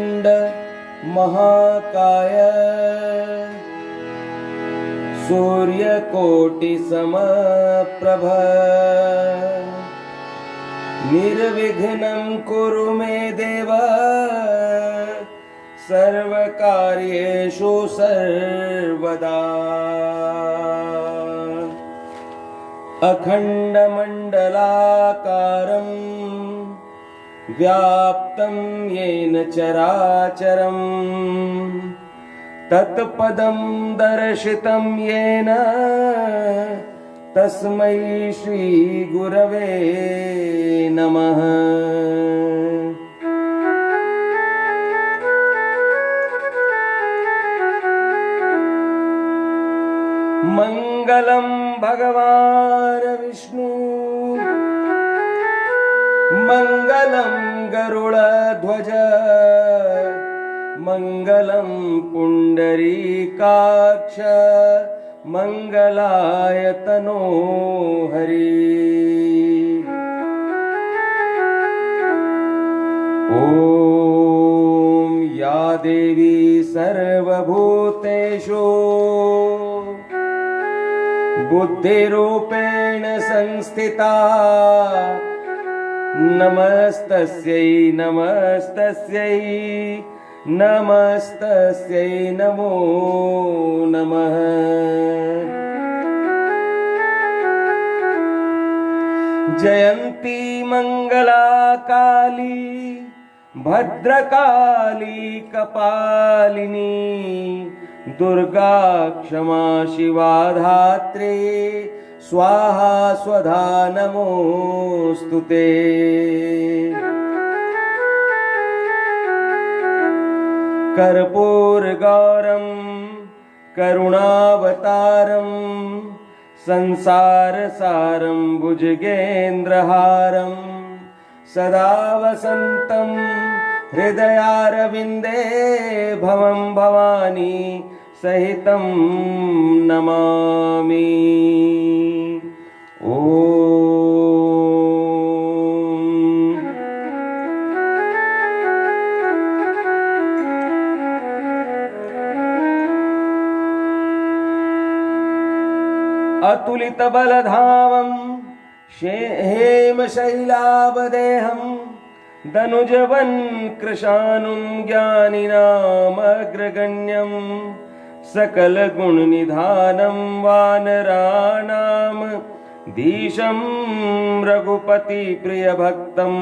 वक्रतुंड महाकाय सूर्यकोटि समप्रभ निर्विघ्नं कुरु मे देव सर्वकार्येषु सर्वदा। अखण्डमण्डलाकारं व्याप्तं येन चराचरं तत्पदं दर्शितं येन तस्मै श्री गुरवे नमः। मंगलम भगवान विष्णु मंगलम गरुड़ध्वज मंगलम पुंडरीकाक्ष मंगलाय तनोहरि। ओम या देवी सर्वभूतेषु बुद्धिरूपेण संस्थिता नमस्तस्यै नमस्तस्यै नमस्तस्यै नमो नमः। जयंती मंगला काली भद्रकाली कपालिनी दुर्गा क्षमा शिवा धात्री स्वाहा स्वधा नमोस्तुते। कर्पूर गौरम करुणावतारम संसार सारम भुजगेन्द्रहारम सदा वसंतं हृदयारविंदे भवं भवानी सहितं नमामि। अतुलित बलधामं हेमशैलावदेहं दनुजवन् कृशानुं ज्ञानिनामग्रगण्यं सकलगुणनिधानं वानराणां धीशं रघुपतिप्रियभक्तं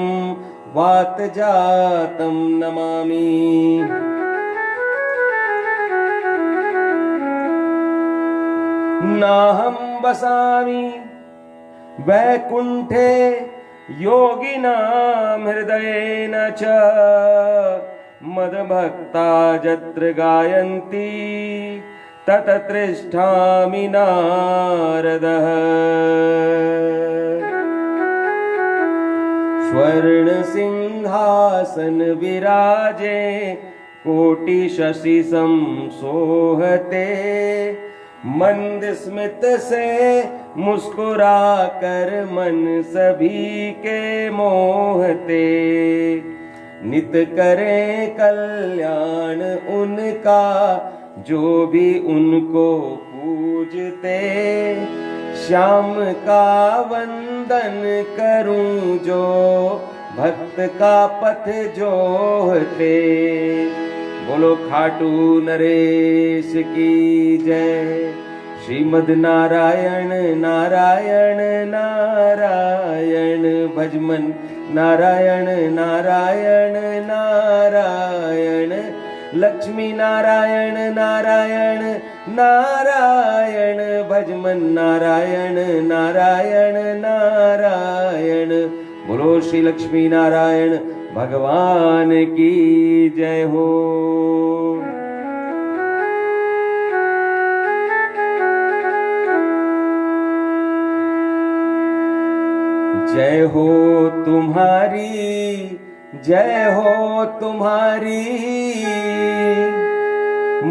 वातजातं नमामि। नाहं वसामि वैकुंठे योगिनां हृदयेन च मद्भक्ता यत्र गायन्ति तत्र तिष्ठामि नारदः। स्वर्णसिंहासन विराजे कोटिशशि संशोभते मंद स्मित से मुस्कुरा कर मन सभी के मोहते। नित करे कल्याण उनका जो भी उनको पूजते। श्याम का वंदन करूं जो भक्त का पथ जोहते। बोलो खाटू नरेश की जय। श्रीमद् नारायण नारायण नारायण भजमन नारायण नारायण नारायण लक्ष्मी नारायण नारायण नारायण भजमन नारायण नारायण नारायण। बोलो श्री लक्ष्मी नारायण भगवान की जय हो। जय हो तुम्हारी जय हो तुम्हारी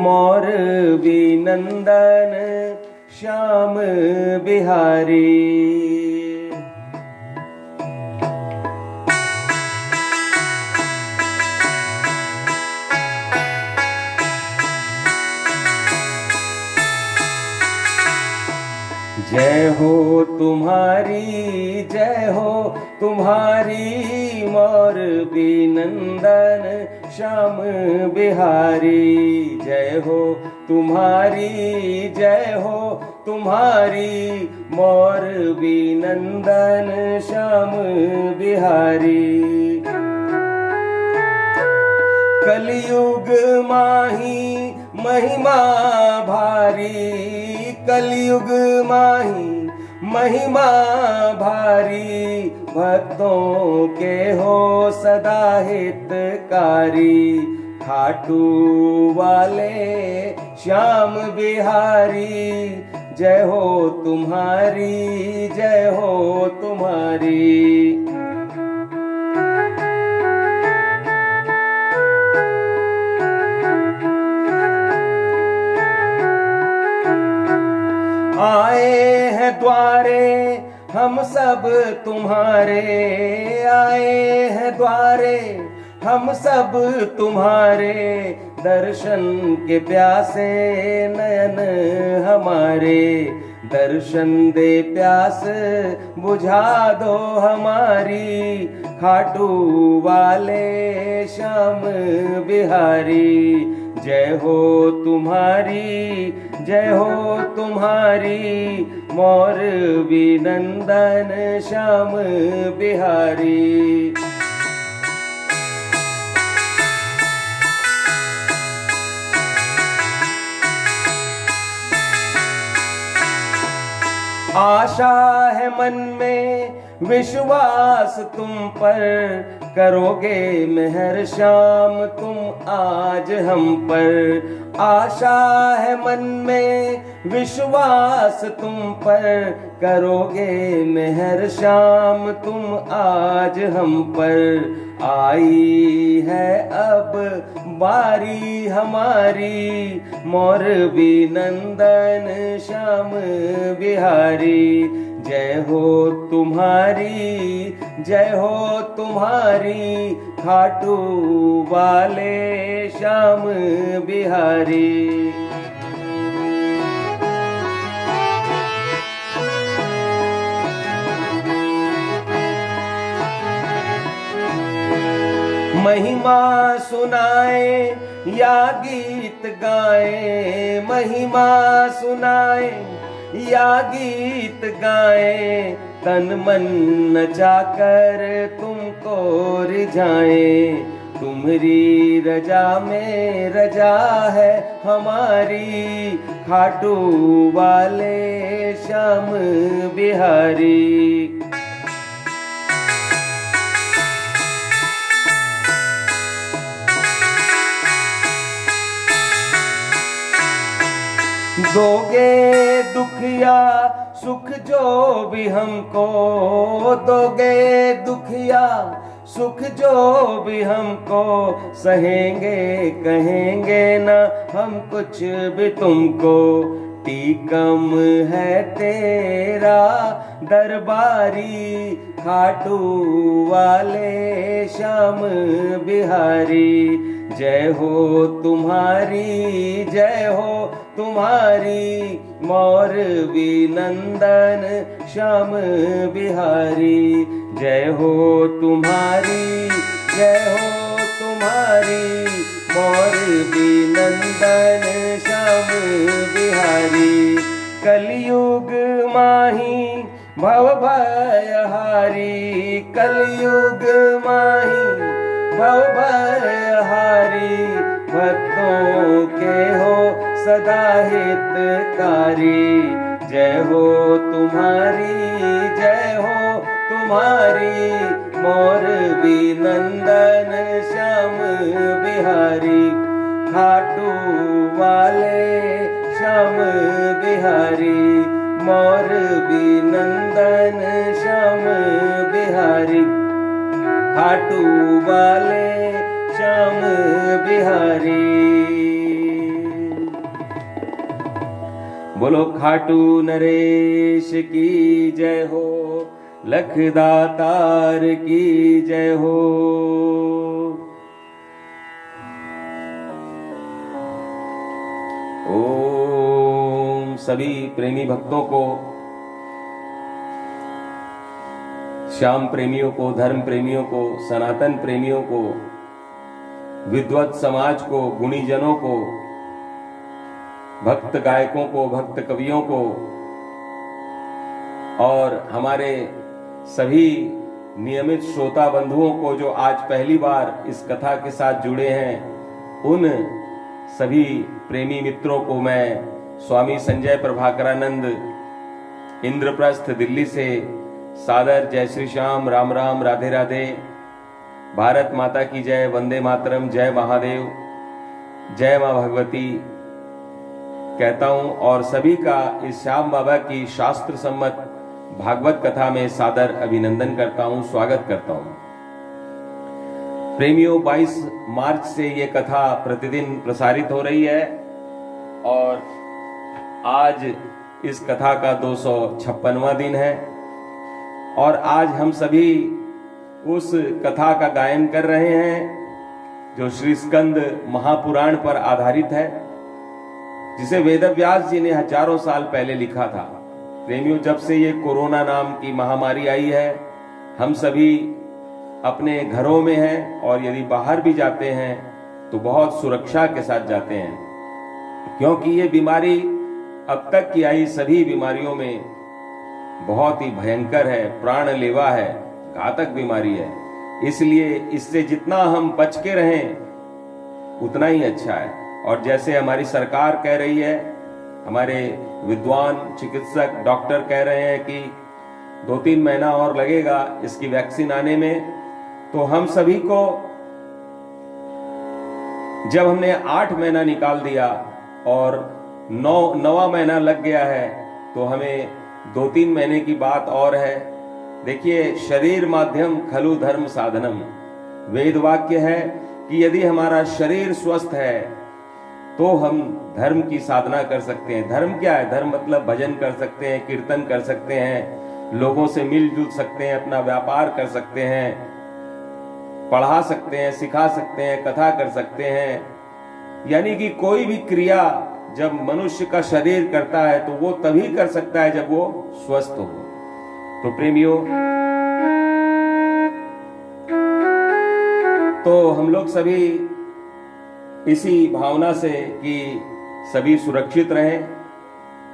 मोरवी नंदन श्याम बिहारी। जय हो तुम्हारी, जय हो तुम्हारी, मोरबी नंदन श्याम बिहारी। जय हो तुम्हारी, जय हो तुम्हारी, मोरबी नंदन श्याम बिहारी। कलयुग माही महिमा भारी, कलयुग माही महिमा भारी, भक्तों के हो सदा हितकारी। खाटू वाले श्याम बिहारी, जय हो तुम्हारी, जय हो तुम्हारी। आए हैं द्वारे हम सब तुम्हारे, आए हैं द्वारे हम सब तुम्हारे, दर्शन के प्यासे नयन हमारे। दर्शन दे प्यास बुझा दो हमारी, खाटू वाले श्याम बिहारी। जय हो तुम्हारी, जय हो तुम्हारी, मोरबी नंदन श्याम बिहारी। आशा है मन में विश्वास तुम पर, करोगे मेहर श्याम तुम आज हम पर। आशा है मन में विश्वास तुम पर, करोगे मेहर श्याम तुम आज हम पर। आई है अब बारी हमारी, मोरबी नंदन श्याम बिहारी। जय हो तुम्हारी, जय हो तुम्हारी, खाटू वाले श्याम बिहारी। महिमा सुनाए या गीत गाए, महिमा सुनाए या गीत गाए, तन मन नचाकर तुमको रिझाए। तुम्हारी रजा में रजा है हमारी, खाटू वाले श्याम बिहारी। दोगे दुख या सुख जो भी हमको, दोगे दुख या सुख जो भी हमको, सहेंगे कहेंगे ना हम कुछ भी तुमको। टीकम है तेरा दरबारी, खाटू वाले श्याम बिहारी। जय हो तुम्हारी, जय हो तुम्हारी, मोरबी नंदन श्याम बिहारी। जय हो तुम्हारी, जय हो तुम्हारी, मोरबी नंदन श्याम बिहारी। कलयुग माही भव भयहारी, कलयुग माही भव भयहारी, भक्तों के हो सदा हितकारी। जय हो तुम्हारी, जय हो तुम्हारी, मोरबी नंदन श्याम बिहारी। खाटू वाले श्याम बिहारी, मोरबी नंदन श्याम बिहारी। खाटू वाले श्याम बिहारी। बोलो खाटू नरेश की जय हो, लखदातार की जय हो। ओम सभी प्रेमी भक्तों को श्याम प्रेमियों को, धर्म प्रेमियों को, सनातन प्रेमियों को, विद्वत समाज को, गुणीजनों को, भक्त गायकों को, भक्त कवियों को और हमारे सभी नियमित श्रोता बंधुओं को जो आज पहली बार इस कथा के साथ जुड़े हैं, उन सभी प्रेमी मित्रों को मैं स्वामी संजय प्रभाकरानंद इंद्रप्रस्थ दिल्ली से सादर जय श्री श्याम, राम राम, राधे राधे, भारत माता की जय, वंदे मातरम, जय महादेव, जय मां भगवती कहता हूं और सभी का इस श्याम बाबा की शास्त्र सम्मत भागवत कथा में सादर अभिनंदन करता हूं, स्वागत करता हूं। प्रेमियों, 22 मार्च से ये कथा प्रतिदिन प्रसारित हो रही है और आज इस कथा का 256वां दिन है और आज हम सभी उस कथा का गायन कर रहे हैं जो श्री स्कंद महापुराण पर आधारित है, जिसे वेदव्यास जी ने हजारों साल पहले लिखा था। प्रेमियों, जब से ये कोरोना नाम की महामारी आई है, हम सभी अपने घरों में हैं और यदि बाहर भी जाते हैं तो बहुत सुरक्षा के साथ जाते हैं, क्योंकि ये बीमारी अब तक की आई सभी बीमारियों में बहुत ही भयंकर है, प्राणलेवा है, घातक बीमारी है। इसलिए इससे जितना हम बच के रहें उतना ही अच्छा है। और जैसे हमारी सरकार कह रही है, हमारे विद्वान चिकित्सक डॉक्टर कह रहे हैं कि 2-3 महीना और लगेगा इसकी वैक्सीन आने में, तो हम सभी को जब हमने 8 महीना निकाल दिया और 9वां महीना लग गया है, तो हमें 2-3 महीने की बात और है। देखिए, शरीर माध्यम खलु धर्म साधनम, वेद वाक्य है कि यदि हमारा शरीर स्वस्थ है तो हम धर्म की साधना कर सकते हैं। धर्म क्या है? धर्म मतलब भजन कर सकते हैं, कीर्तन कर सकते हैं, लोगों से मिलजुल सकते हैं, अपना व्यापार कर सकते हैं, पढ़ा सकते हैं, सिखा सकते हैं, कथा कर सकते हैं। यानी कि कोई भी क्रिया जब मनुष्य का शरीर करता है तो वो तभी कर सकता है जब वो स्वस्थ हो। तो प्रेमियों, तो हम लोग सभी इसी भावना से कि सभी सुरक्षित रहें,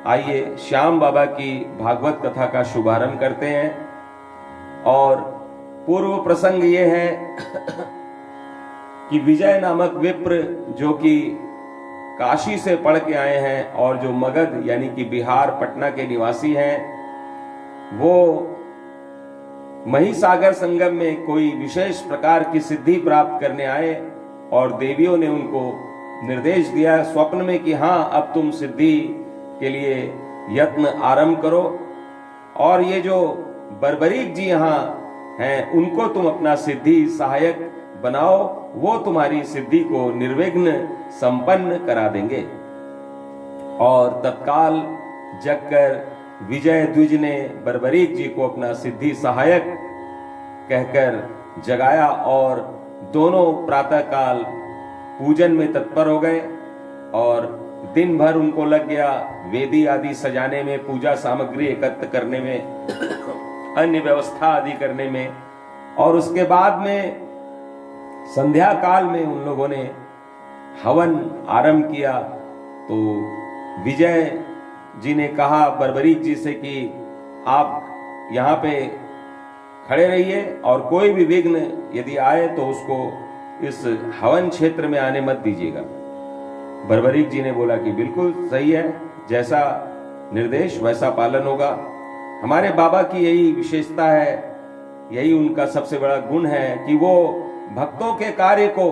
आइए श्याम बाबा की भागवत कथा का शुभारंभ करते हैं। और पूर्व प्रसंग ये है कि विजय नामक विप्र जो कि काशी से पढ़ के आए हैं और जो मगध यानी कि बिहार पटना के निवासी हैं, वो महिसागर संगम में कोई विशेष प्रकार की सिद्धि प्राप्त करने आए और देवियों ने उनको निर्देश दिया स्वप्न में कि हाँ, अब तुम सिद्धि के लिए यत्न आरंभ करो और ये जो बर्बरीक जी यहाँ हैं उनको तुम अपना सिद्धि सहायक बनाओ, वो तुम्हारी सिद्धि को निर्विघ्न संपन्न करा देंगे। और तत्काल जगकर विजय द्विज ने बर्बरीक जी को अपना सिद्धि सहायक कहकर जगाया और दोनों प्रातः काल पूजन में तत्पर हो गए और दिन भर उनको लग गया वेदी आदि सजाने में, पूजा सामग्री एकत्र करने में, अन्य व्यवस्था आदि करने में। और उसके बाद में संध्या काल में उन लोगों ने हवन आरंभ किया। तो विजय जी ने कहा बर्बरीक जी से कि आप यहाँ पे खड़े रहिए और कोई भी विघ्न यदि आए तो उसको इस हवन क्षेत्र में आने मत दीजिएगा। बर्बरीक जी ने बोला कि बिल्कुल सही है, जैसा निर्देश वैसा पालन होगा। हमारे बाबा की यही विशेषता है, यही उनका सबसे बड़ा गुण है कि वो भक्तों के कार्य को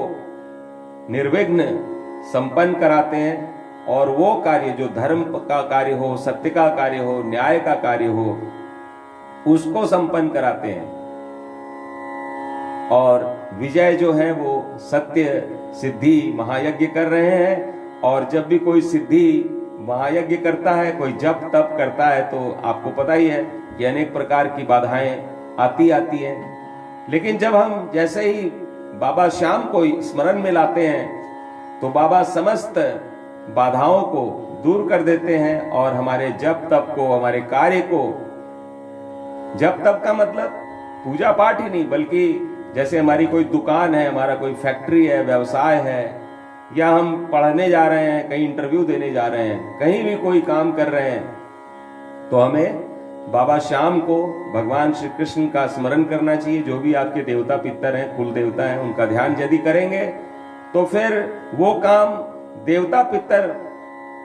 निर्विघ्न संपन्न कराते हैं और वो कार्य जो धर्म का कार्य हो, सत्य का कार्य हो, न्याय का कार्य हो, उसको संपन्न कराते हैं। और विजय जो है वो सत्य सिद्धि महायज्ञ कर रहे हैं। और जब भी कोई सिद्धि महायज्ञ करता है, कोई जप तप करता है, तो आपको पता ही है कि अनेक प्रकार की बाधाएं आती हैं। लेकिन जब हम जैसे ही बाबा श्याम को स्मरण में लाते हैं तो बाबा समस्त बाधाओं को दूर कर देते हैं और हमारे जप तप को, हमारे कार्य को, जप तप का मतलब पूजा पाठ ही नहीं, बल्कि जैसे हमारी कोई दुकान है, हमारा कोई फैक्ट्री है, व्यवसाय है, या हम पढ़ने जा रहे हैं, कहीं इंटरव्यू देने जा रहे हैं, कहीं भी कोई काम कर रहे हैं, तो हमें बाबा श्याम को, भगवान श्री कृष्ण का स्मरण करना चाहिए। जो भी आपके देवता पितर हैं, कुल देवता हैं, उनका ध्यान यदि करेंगे तो फिर वो काम देवता पितर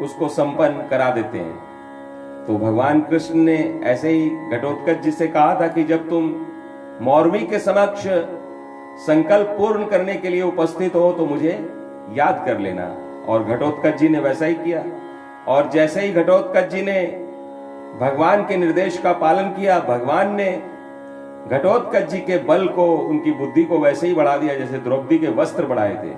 उसको संपन्न करा देते हैं। तो भगवान कृष्ण ने ऐसे ही घटोत्कच जी से कहा था कि जब तुम मौरवी के समक्ष संकल्प पूर्ण करने के लिए उपस्थित हो तो मुझे याद कर लेना। और घटोत्कच जी ने वैसा ही किया। और जैसे ही घटोत्कच जी ने भगवान के निर्देश का पालन किया, भगवान ने घटोत्कच जी के बल को, उनकी बुद्धि को वैसे ही बढ़ा दिया जैसे द्रौपदी के वस्त्र बढ़ाए थे।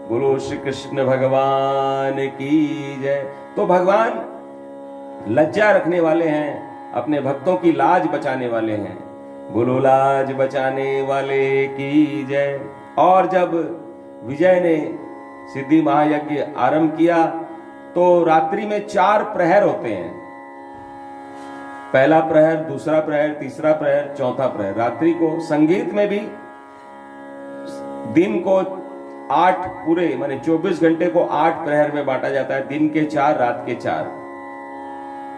बोलो श्री कृष्ण भगवान की जय। तो भगवान लज्जा रखने वाले हैं, अपने भक्तों की लाज बचाने वाले हैं। बोलो लाज बचाने वाले की जय। और जब विजय ने सिद्धि महायज्ञ आरंभ किया तो रात्रि में 4 प्रहर होते हैं। पहला प्रहर, दूसरा प्रहर, तीसरा प्रहर, चौथा प्रहर। रात्रि को संगीत में भी दिन को 8 पूरे माने 24 घंटे को 8 प्रहर में बांटा जाता है। दिन के 4, रात के 4।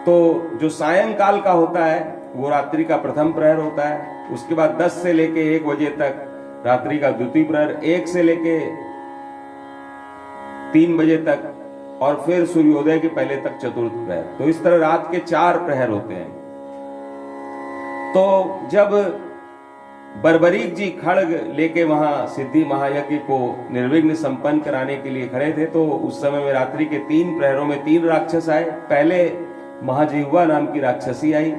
तो जो सायंकाल का होता है वो रात्रि का प्रथम प्रहर होता है। उसके बाद 10 से लेके 1 बजे तक रात्रि का द्वितीय प्रहर, 1 से लेके 3 बजे तक, और फिर सूर्योदय के पहले तक चतुर्थ प्रहर। तो इस तरह रात के 4 प्रहर होते हैं। तो जब बर्बरीक जी खड़ग लेके वहां सिद्धि महायज्ञ को निर्विघ्न संपन्न कराने के लिए खड़े थे, तो उस समय में रात्रि के 3 प्रहरों में 3 राक्षस आए। पहले महाजिह्वा नाम की राक्षसी आई।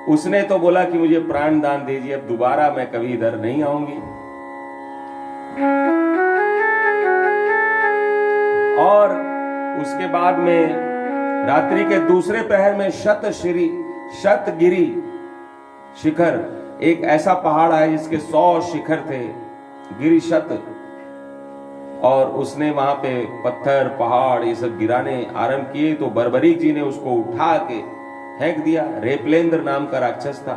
उसने तो बोला कि मुझे प्राण दान दीजिए, अब दोबारा मैं कभी इधर नहीं आऊंगी। और उसके बाद में रात्रि के दूसरे प्रहर में शतगिरी शिखर, एक ऐसा पहाड़ है जिसके 100 शिखर थे, गिरी शत। और उसने वहां पे पत्थर पहाड़ ये सब गिराने आरंभ किए। तो बर्बरीक जी ने उसको उठा के फेंक दिया। रेपलेंद्र नाम का राक्षस था।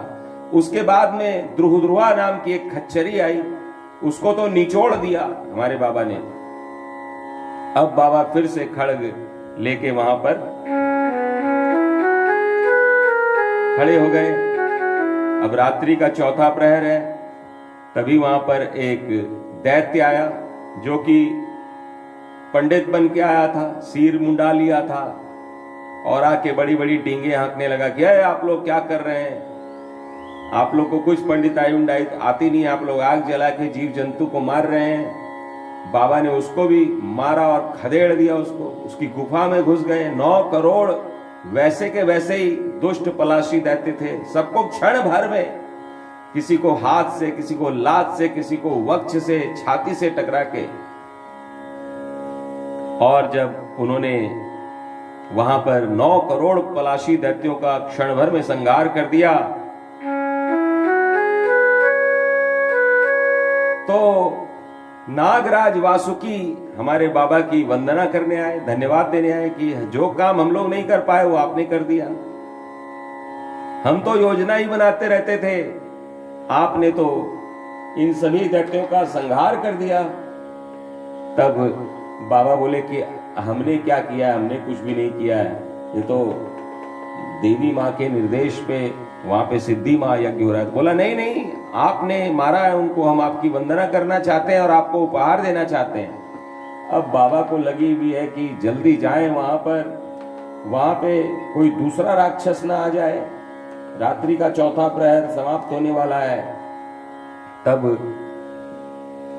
उसके बाद में द्रुहुद्रुआ नाम की एक खच्चरी आई, उसको तो निचोड़ दिया हमारे बाबा ने। अब बाबा फिर से खड़ग लेके वहां पर खड़े हो गए। अब रात्रि का चौथा प्रहर है। तभी वहां पर एक दैत्य आया जो कि पंडित बन के आया था, सिर मुंडा लिया था, और आके बड़ी बड़ी डींगे हाँकने लगा कि आप लोग क्या कर रहे हैं, आप लोग को कुछ पंडिताई उंडाई आती नहीं, आप लोग आग जला के जीव जंतु को मार रहे हैं। बाबा ने उसको भी मारा और खदेड़ दिया उसको। उसकी गुफा में घुस गए। 9 करोड़ वैसे के वैसे ही दुष्ट पलाशी दैत्य थे। सबको क्षण भर में, किसी को हाथ से, किसी को लात से, किसी को वक्ष से, छाती से टकरा के। और जब उन्होंने वहां पर 9 करोड़ पलाशी दैत्यों का क्षण भर में संहार कर दिया, तो नागराज वासुकी हमारे बाबा की वंदना करने आए, धन्यवाद देने आए कि जो काम हम लोग नहीं कर पाए वो आपने कर दिया। हम तो योजना ही बनाते रहते थे, आपने तो इन सभी दैत्यों का संहार कर दिया। तब बाबा बोले कि हमने क्या किया, हमने कुछ भी नहीं किया है, ये तो देवी माँ के निर्देश पे वहां पे सिद्धि महायज्ञ हो रहा है। बोला नहीं नहीं, आपने मारा है उनको, हम आपकी वंदना करना चाहते हैं और आपको उपहार देना चाहते हैं। अब बाबा को लगी भी है कि जल्दी जाएं वहां पर, वहां पे कोई दूसरा राक्षस ना आ जाए, रात्रि का चौथा प्रहर समाप्त होने वाला है। तब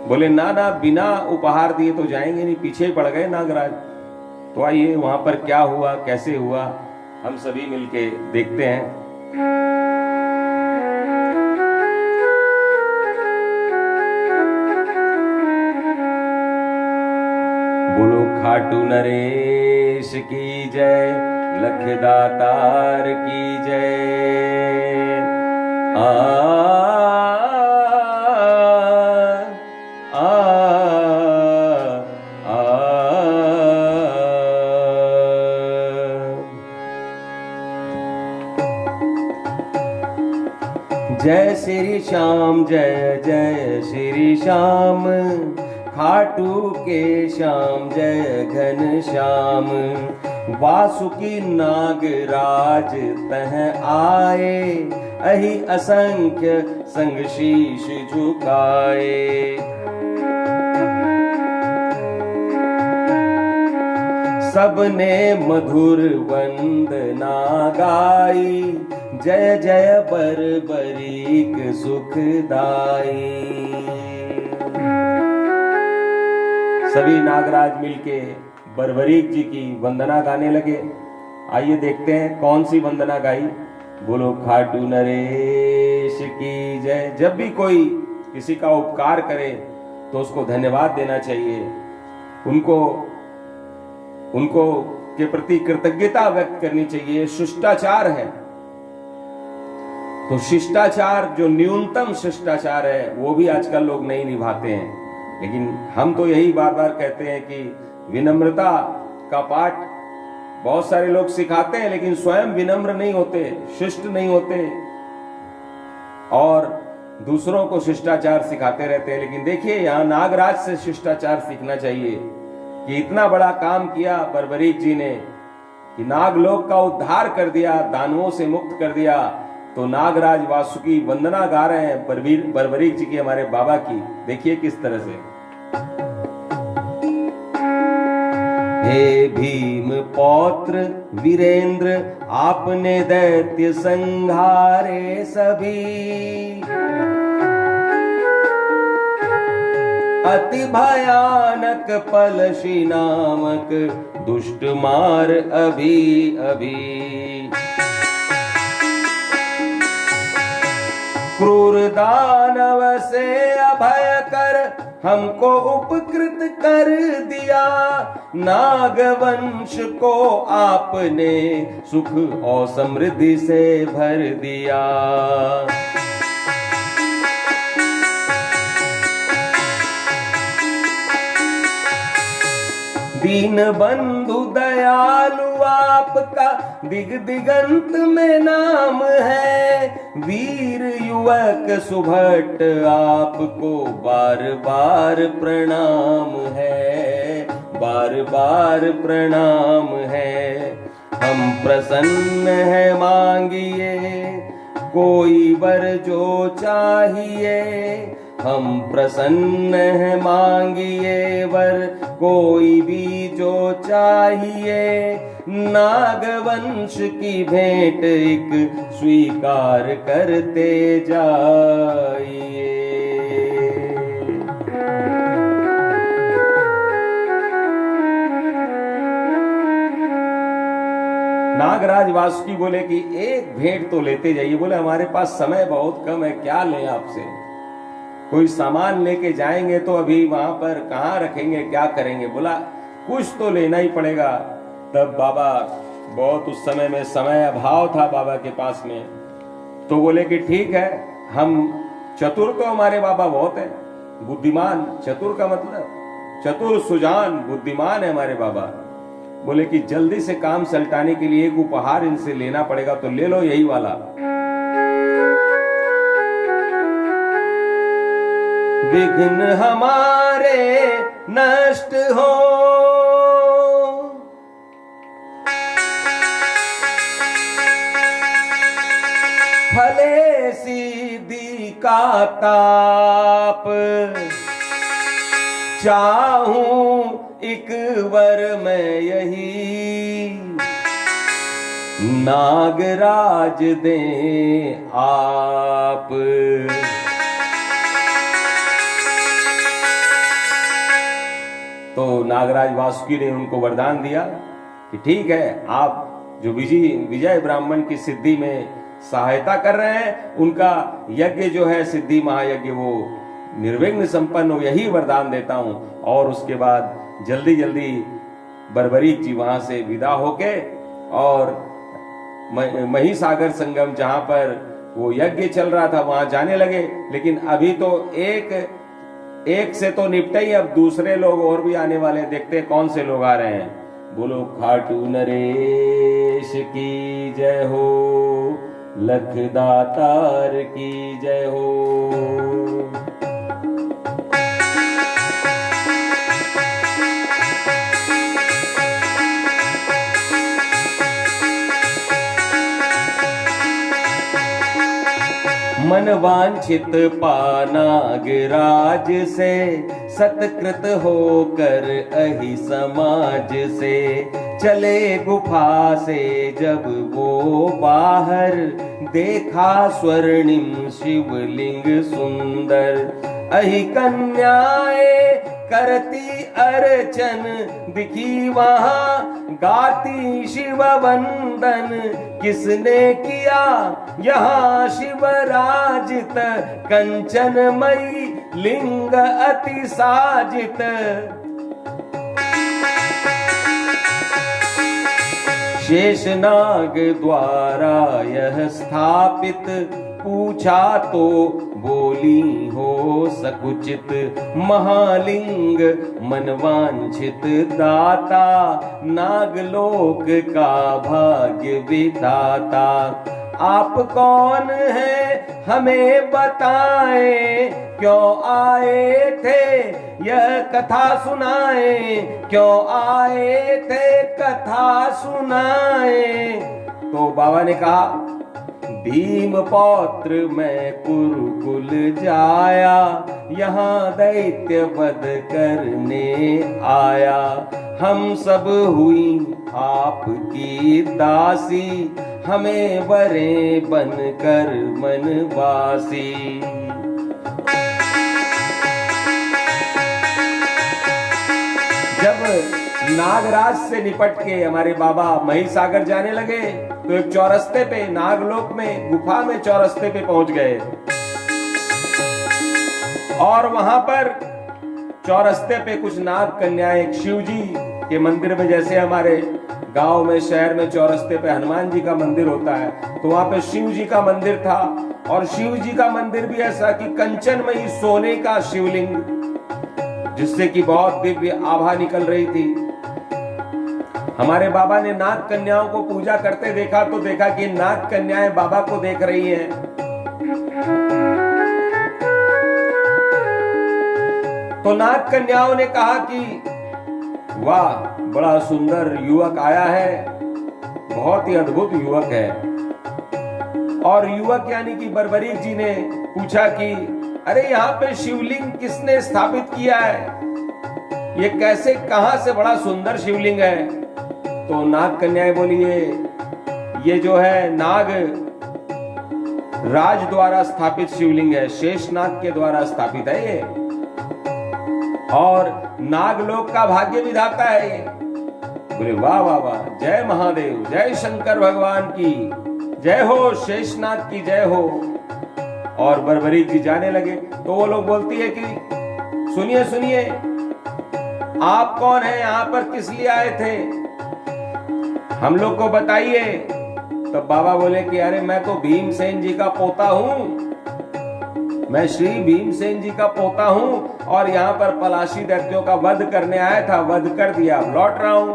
बोले ना ना, बिना उपहार दिए तो जाएंगे नहीं, पीछे ही पड़ गए नागराज। तो आइए वहां पर क्या हुआ, कैसे हुआ, हम सभी मिलके देखते हैं। बोलो खाटू नरेश की जय, लखदातार की जय। जय श्री श्याम जय जय श्री श्याम, खाटू के श्याम जय घन श्याम। वासुकी नागराज तह आए, अहि असंख्य संग शीश झुकाए। सबने मधुर वंदना गाई, जय जय बर्बरीक सुखदाई। सभी नागराज मिलके बर्बरीक जी की वंदना गाने लगे। आइए देखते हैं कौन सी वंदना गाई। बोलो खाटू नरेश की जय। जब भी कोई किसी का उपकार करे तो उसको धन्यवाद देना चाहिए, उनको के प्रति कृतज्ञता व्यक्त करनी चाहिए। शिष्टाचार है, तो शिष्टाचार जो न्यूनतम शिष्टाचार है वो भी आजकल लोग नहीं निभाते हैं। लेकिन हम तो यही बार बार कहते हैं कि विनम्रता का पाठ बहुत सारे लोग सिखाते हैं, लेकिन स्वयं विनम्र नहीं होते, शिष्ट नहीं होते और दूसरों को शिष्टाचार सिखाते रहते हैं। लेकिन देखिए यहाँ नागराज से शिष्टाचार सीखना चाहिए कि इतना बड़ा काम किया बर्बरीक जी ने कि नागलोक का उद्धार कर दिया, दानवों से मुक्त कर दिया। तो नागराज वासुकी वंदना गा रहे हैं बर्बरीक जी की, हमारे बाबा की। देखिए किस तरह से। हे भीम पौत्र वीरेंद्र, आपने दैत्य संहारे सभी। अति भयानक पलशी नामक दुष्ट मार अभी अभी। क्रूर दानव से अभय कर हमको उपकृत कर दिया। नागवंश को आपने सुख और समृद्धि से भर दिया। दीन बंधु दयालु आपका दिग दिगंत में नाम है। वीर युवक सुभट आपको बार बार प्रणाम है, बार बार प्रणाम है। हम प्रसन्न है मांगिए कोई वर जो चाहिए। हम प्रसन्न है मांगिए वर कोई भी जो चाहिए। नागवंश की भेंट एक स्वीकार करते जाइए। नागराज वासुकी बोले कि एक भेंट तो लेते जाइए। बोले हमारे पास समय बहुत कम है, क्या लें आपसे। कोई सामान लेके जाएंगे तो अभी वहां पर कहाँ रखेंगे, क्या करेंगे। बोला कुछ तो लेना ही पड़ेगा। तब बाबा बहुत उस समय में समय अभाव था बाबा के पास में, तो बोले कि ठीक है, हम चतुर तो हमारे बाबा बहुत है, बुद्धिमान। चतुर का मतलब चतुर सुजान बुद्धिमान है हमारे बाबा। बोले कि जल्दी से काम सलटाने के लिए एक उपहार इनसे लेना पड़ेगा, तो ले लो यही वाला। विघ्न हमारे नष्ट हो, फले सीधी का ताप। चाहूं एक वर मैं यही, नागराज दे आप। तो नागराज वासुकी ने उनको वरदान दिया कि ठीक है, आप जो विजय ब्राह्मण की सिद्धि में सहायता कर रहे हैं, उनका यज्ञ जो है सिद्धि महायज्ञ वो निर्विघ्न संपन्न हो, यही वरदान देता हूं। और उसके बाद जल्दी जल्दी बर्बरीक जी वहां से विदा होके और महिसागर संगम जहां पर वो यज्ञ चल रहा था वहां जाने लगे। लेकिन अभी तो एक से तो निपटे ही, अब दूसरे लोग और भी आने वाले, देखते हैं कौन से लोग आ रहे हैं। बोलो खाटू नरेश की जय हो, लखदातार की जय हो। मन वांछित पानागराज से, सत्कृत होकर अहि समाज से, चले गुफा से जब वो बाहर, देखा स्वर्णिम शिवलिंग सुंदर। अहि कन्याएं करती अर्चन, दिखी वहां गाती शिव वंदन। किसने किया यहाँ शिवराजित, कंचनमयी लिंग अति साजित। शेषनाग द्वारा यह स्थापित, पूछा तो बोली हो सकुचित। महालिंग मनवांछित दाता, नागलोक का भाग्य विधाता। आप कौन हैं हमें बताएं, क्यों आए थे यह कथा सुनाए, क्यों आए थे कथा सुनाए। तो बाबा ने कहा, भीम पौत्र मैं कुरुकुल जाया, यहाँ दैत्य वध करने आया। हम सब हुई आपकी दासी, हमें वरे बनकर मनवासी। जब नागराज से निपट के हमारे बाबा महिसागर जाने लगे, तो एक चौरस्ते पे, नागलोक में गुफा में चौरस्ते पे पहुंच गए। और वहां पर चौरस्ते पे कुछ नाग कन्याएं, एक शिव जी के मंदिर में, जैसे हमारे गांव में शहर में चौरस्ते पे हनुमान जी का मंदिर होता है, तो वहां पे शिव जी का मंदिर था। और शिव जी का मंदिर भी ऐसा कि कंचनमयी सोने का शिवलिंग, जिससे कि बहुत दिव्य आभा निकल रही थी। हमारे बाबा ने नाग कन्याओं को पूजा करते देखा, तो देखा कि नाग कन्याएं बाबा को देख रही हैं। तो नाग कन्याओं ने कहा कि वाह, बड़ा सुंदर युवक आया है, बहुत ही अद्भुत युवक है। और युवक यानी कि बर्बरीक जी ने पूछा कि अरे यहाँ पे शिवलिंग किसने स्थापित किया है, ये कैसे, कहां से बड़ा सुंदर शिवलिंग है। तो नाग कन्याएं बोली, ये जो है नाग राज द्वारा स्थापित शिवलिंग है, शेषनाग के द्वारा स्थापित है ये, और नागलोक का भाग्य विधाता है ये। बोले वाह वाह वाह, जय महादेव, जय शंकर भगवान की जय हो, शेषनाग की जय हो। और बर्बरीक जी जाने लगे, तो वो लोग बोलती है कि सुनिए सुनिए, आप कौन हैं, यहाँ पर किस लिए आए थे, हम लोग को बताइए। तो बाबा बोले कि अरे मैं तो भीमसेन जी का पोता हूं, मैं श्री भीमसेन जी का पोता हूं, और यहाँ पर पलाशी दैत्यों का वध करने आया था, वध कर दिया, लौट रहा हूं।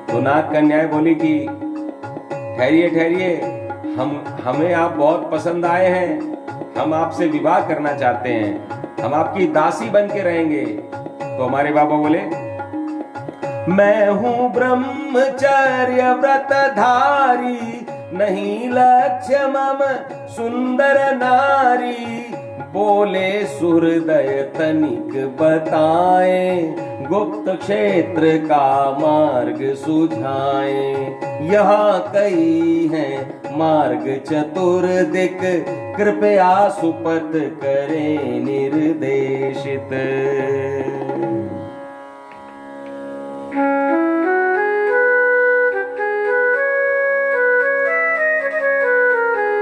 तो नाग कन्याएं बोली कि ठहरिए ठहरिए, हमें आप बहुत पसंद आए हैं, हम आपसे विवाह करना चाहते हैं, हम आपकी दासी बन के रहेंगे। तो हमारे बाबा बोले, मैं हूँ ब्रह्मचर्य व्रतधारी, नहीं लक्ष्य मम सुंदर नारी। बोले सुहृदय तनिक बताए, गुप्त क्षेत्र का मार्ग सुझाए। यहाँ कई हैं मार्ग चतुर्दिक, कृपया सुपथ करें निर्देशित।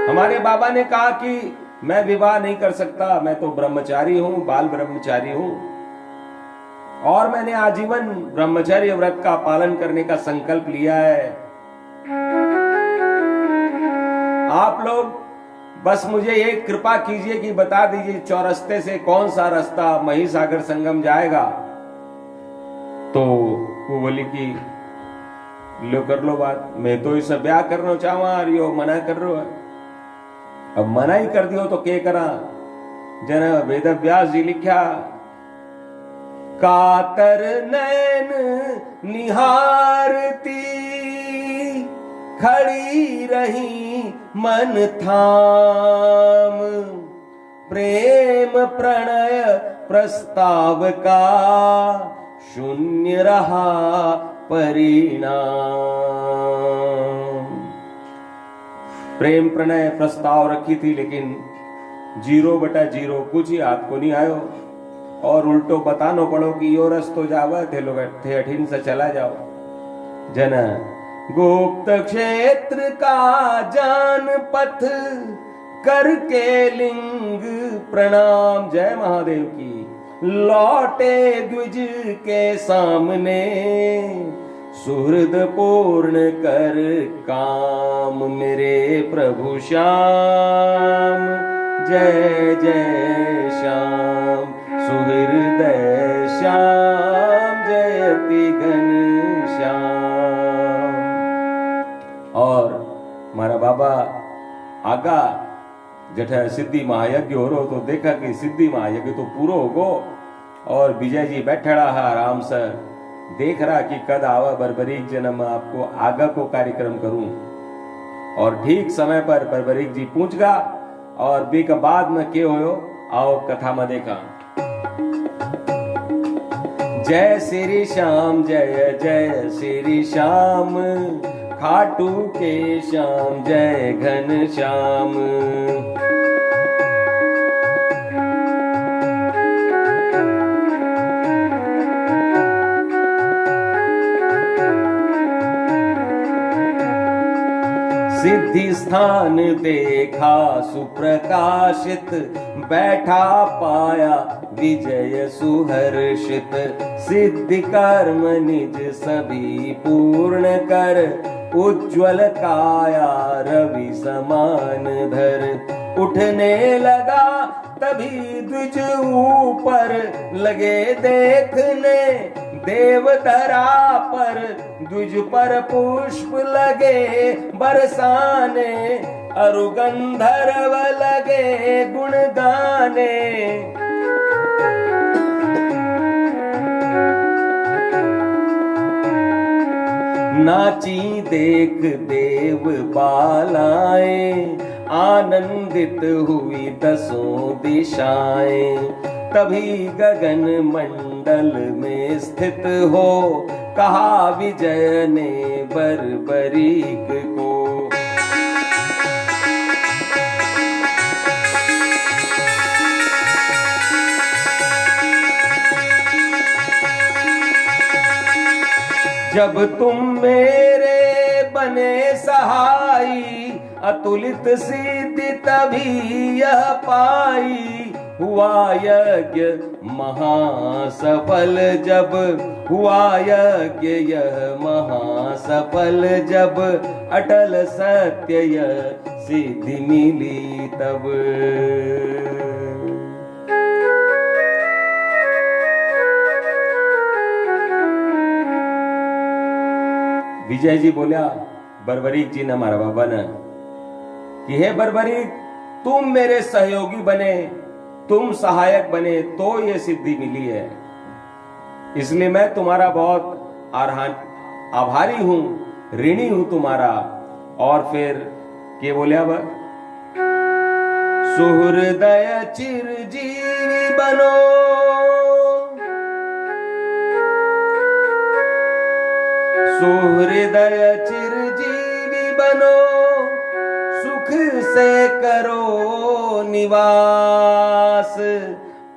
हमारे बाबा ने कहा कि मैं विवाह नहीं कर सकता, मैं तो ब्रह्मचारी हूं, बाल ब्रह्मचारी हूं, और मैंने आजीवन ब्रह्मचर्य व्रत का पालन करने का संकल्प लिया है। आप लोग बस मुझे एक कृपा कीजिए कि बता दीजिए चौरस्ते से कौन सा रास्ता महिसागर संगम जाएगा। तो वो बोली कि लो कर लो बात, मैं तो इसे ब्याह करना चाहवा रियो, मना कर रो है। अब मना ही कर दियो तो के करा। जना वेद व्यास जी लिखा, कातर नैन निहारती खड़ी रही मन थाम, प्रेम प्रणय प्रस्ताव का शून्य रहा परिणाम। प्रेम प्रणय प्रस्ताव रखी थी, लेकिन 0/0 कुछ ही हाथ को नहीं आयो, और उल्टो बतानो पड़ो कि यो रस्तो जावा थे लोग थे अठीन से चला जाओ। जन गुप्त क्षेत्र का जान पथ करके लिंग प्रणाम, जय महादेव की। लौटे द्विज के सामने सुहृद पूर्ण कर काम, मेरे प्रभु श्याम जय जय श्याम, सुहृदय श्याम जयति घन श्याम। और मारा बाबा आगा जठा सिद्धि महायज्ञ हो रो, तो देखा कि सिद्धि महायज्ञ तो पूरा होगो, और विजय जी बैठा है आराम से, देख रहा कि कद आवा बर्बरीक जन्म आपको आगा को कार्यक्रम करूं। और ठीक समय पर बर्बरीक जी पूछ गा, और बी का बाद में के होयो, आओ कथा में देखा। जय श्री श्याम जय जय श्री श्याम, खाटू के श्याम जय घन श्याम। सिद्धि स्थान देखा सुप्रकाशित, बैठा पाया विजय सुहर्षित। सिद्धि कर्म निज सभी पूर्ण कर, उज्ज्वल काया रवि समान धर। उठने लगा तभी द्विज ऊपर, लगे देखने देवधरा पर। द्विज पर पुष्प लगे बरसाने, अरु गंधर्व लगे गुण गाने। नाची देख देव बालाएं, आनंदित हुई 10 दिशाएं। तभी गगन मंडल में स्थित हो, कहा विजय ने बर्बरीक को। जब तुम मेरे बने सहाई, अतुलित सिद्धि तभी यह पाई। हुआ यज्ञ महासफल जब, हुआ यज्ञ यह महासफल जब। अटल सत्य यह सिद्धि मिली तब। विजय जी बोलिया बर्बरीक जी ने, मारा बाबा ने, कि हे बर्बरीक, तुम मेरे सहयोगी बने, तुम सहायक बने तो ये सिद्धि मिली है, इसलिए मैं तुम्हारा बहुत आभारी हूं, ऋणी हूं तुम्हारा। और फिर के बोलिया बा, सुहृदय चिरजीवी बनो, सुहृदय चिरजीवी बनो। सुख से करो निवास,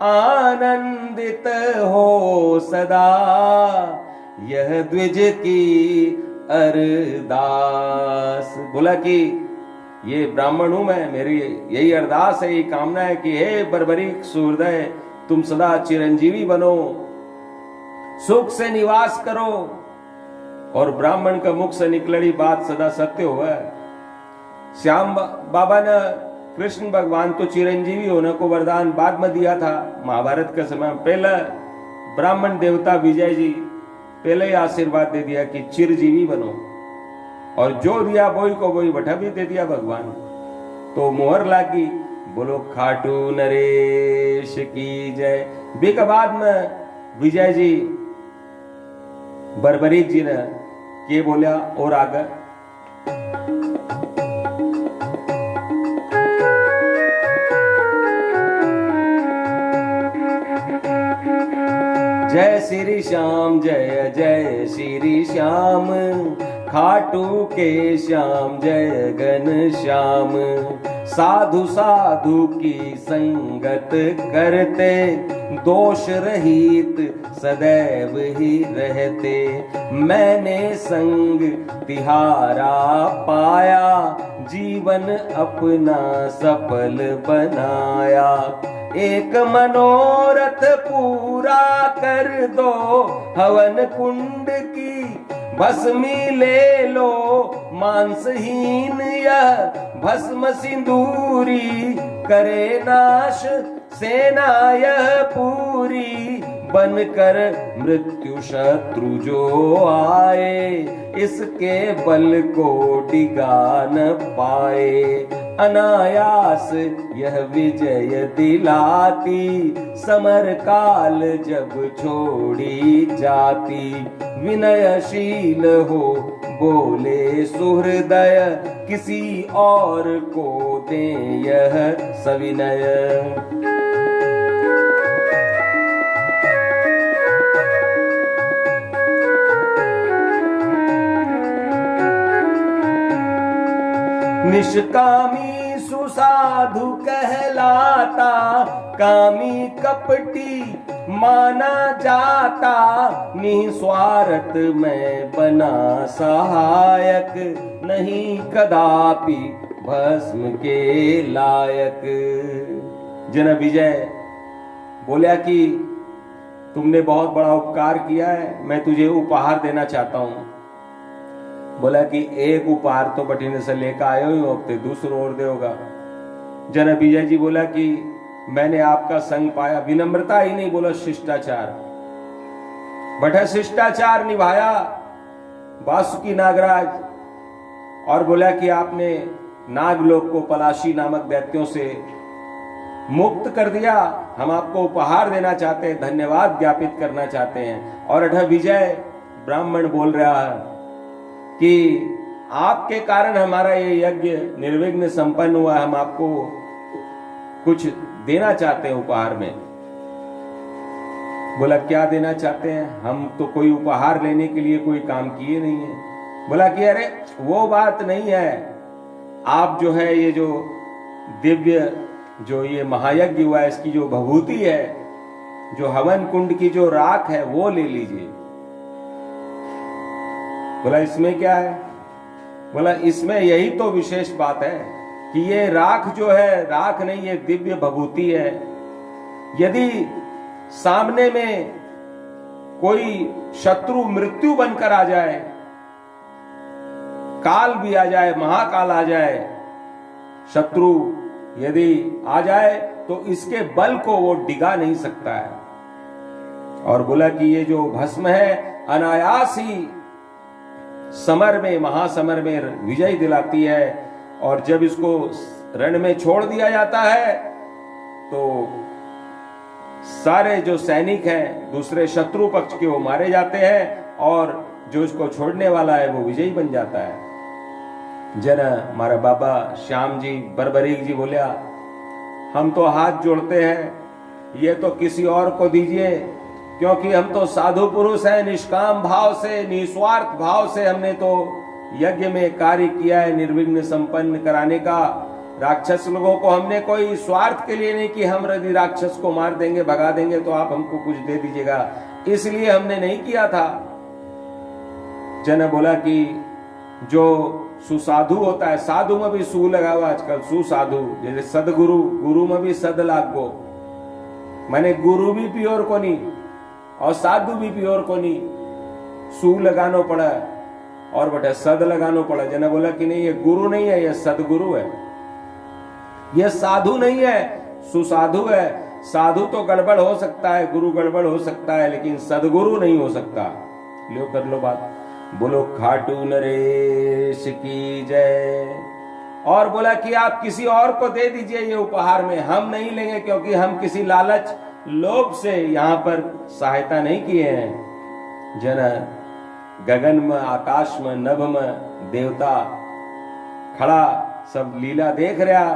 आनंदित हो सदा। यह द्विज की अरदास। बोला कि ये ब्राह्मण हूं मैं, मेरी यही अरदास है, यही कामना है कि हे बर्बरीक सुहृदय, तुम सदा चिरंजीवी बनो, सुख से निवास करो। और ब्राह्मण का मुख से निकलड़ी बात सदा सत्य हुआ। श्याम बाबा ने कृष्ण भगवान तो चिरंजीवी होने को वरदान बाद में दिया था, महाभारत के समय। पहले ब्राह्मण देवता विजय जी पहले ही आशीर्वाद दे दिया कि चिरजीवी बनो। और जो दिया बोई को बोई बठा भी दे दिया भगवान। तो मोहर लागी, बोलो खाटू नरेश की जय। बीके बाद में विजय जी बरबरीक जी ने के बोलिया और आगे जय श्री श्याम जय जय श्री श्याम, खाटू के श्याम जय घन श्याम। साधु साधु की संगत करते, दोष रहित सदैव ही रहते। मैंने संग तिहारा पाया, जीवन अपना सफल बनाया। एक मनोरथ पूरा कर दो, हवन कुंड की भस्मी ले लो। मांसहीन यह भस्म सिंदूरी, करे नाश सेना यह पूरी। बनकर मृत्यु शत्रु जो आए, इसके बल को डिगा न पाए। अनायास यह विजय दिलाती, समर काल जब छोड़ी जाती। विनयशील हो बोले सुहृदय, किसी और को दे यह सविनय। निष्कामी सुसाधु कहलाता, कामी कपटी माना जाता। निस्वार्थ में बना सहायक, नहीं कदापि भस्म के लायक। जन विजय बोला कि तुमने बहुत बड़ा उपकार किया है, मैं तुझे उपहार देना चाहता हूं। बोला कि एक उपहार तो बठीने से लेकर आयो ही, अब दूसरो और देगा। जन विजय जी बोला कि मैंने आपका संग पाया, विनम्रता ही नहीं, बोला शिष्टाचार। बठा शिष्टाचार निभाया वासुकी नागराज, और बोला कि आपने नागलोक को पलाशी नामक दैत्यों से मुक्त कर दिया। हम आपको उपहार देना चाहते हैं, धन्यवाद ज्ञापित करना चाहते हैं। और अठ विजय ब्राह्मण बोल रहा है कि आपके कारण हमारा ये यज्ञ निर्विघ्न संपन्न हुआ, हम आपको कुछ देना चाहते हैं उपहार में। बोला क्या देना चाहते हैं? हम तो कोई उपहार लेने के लिए कोई काम किए नहीं है। बोला कि अरे वो बात नहीं है, आप जो है ये जो दिव्य जो ये महायज्ञ हुआ है, इसकी जो भभूति है, जो हवन कुंड की जो राख है, वो ले लीजिए। बोला इसमें क्या है? बोला इसमें यही तो विशेष बात है कि ये राख जो है, राख नहीं, ये दिव्य भभूति है। यदि सामने में कोई शत्रु मृत्यु बनकर आ जाए, काल भी आ जाए, महाकाल आ जाए, शत्रु यदि आ जाए तो इसके बल को वो डिगा नहीं सकता है। और बोला कि ये जो भस्म है अनायास ही समर में, महासमर में विजय दिलाती है। और जब इसको रण में छोड़ दिया जाता है तो सारे जो सैनिक हैं दूसरे शत्रु पक्ष के, वो मारे जाते हैं, और जो इसको छोड़ने वाला है वो विजयी बन जाता है। जन हमारा बाबा श्याम जी बरबरीक जी बोलिया, हम तो हाथ जोड़ते हैं, ये तो किसी और को दीजिए, क्योंकि हम तो साधु पुरुष हैं, निष्काम भाव से, निस्वार्थ भाव से हमने तो यज्ञ में कार्य किया है निर्विघ्न संपन्न कराने का। राक्षस लोगों को हमने कोई स्वार्थ के लिए नहीं कि हम यदि राक्षस को मार देंगे, भगा देंगे तो आप हमको कुछ दे दीजिएगा, इसलिए हमने नहीं किया था। जन बोला कि जो सुसाधु होता है, साधु में भी सु लगा हुआ आजकल, सुसाधु, जैसे सदगुरु, गुरु में भी सद लागो, मैंने गुरु भी प्योर को नहीं और साधु भी प्योर को नहीं, सु लगानो पड़ा और बटा सद लगानो पड़ा। जना बोला कि नहीं, ये गुरु नहीं है, ये सदगुरु है, ये साधु नहीं है, सुसाधु है। साधु तो गड़बड़ हो सकता है, गुरु गड़बड़ हो सकता है, लेकिन सदगुरु नहीं हो सकता। लो कर लो बात। बोलो खाटू नरेश की जय। और बोला कि आप किसी और को दे दीजिए ये उपहार में, हम नहीं लेंगे, क्योंकि हम किसी लालच लोभ से यहाँ पर सहायता नहीं किए हैं। जन गगन में, आकाश में, नभ में देवता खड़ा सब लीला देख रहा।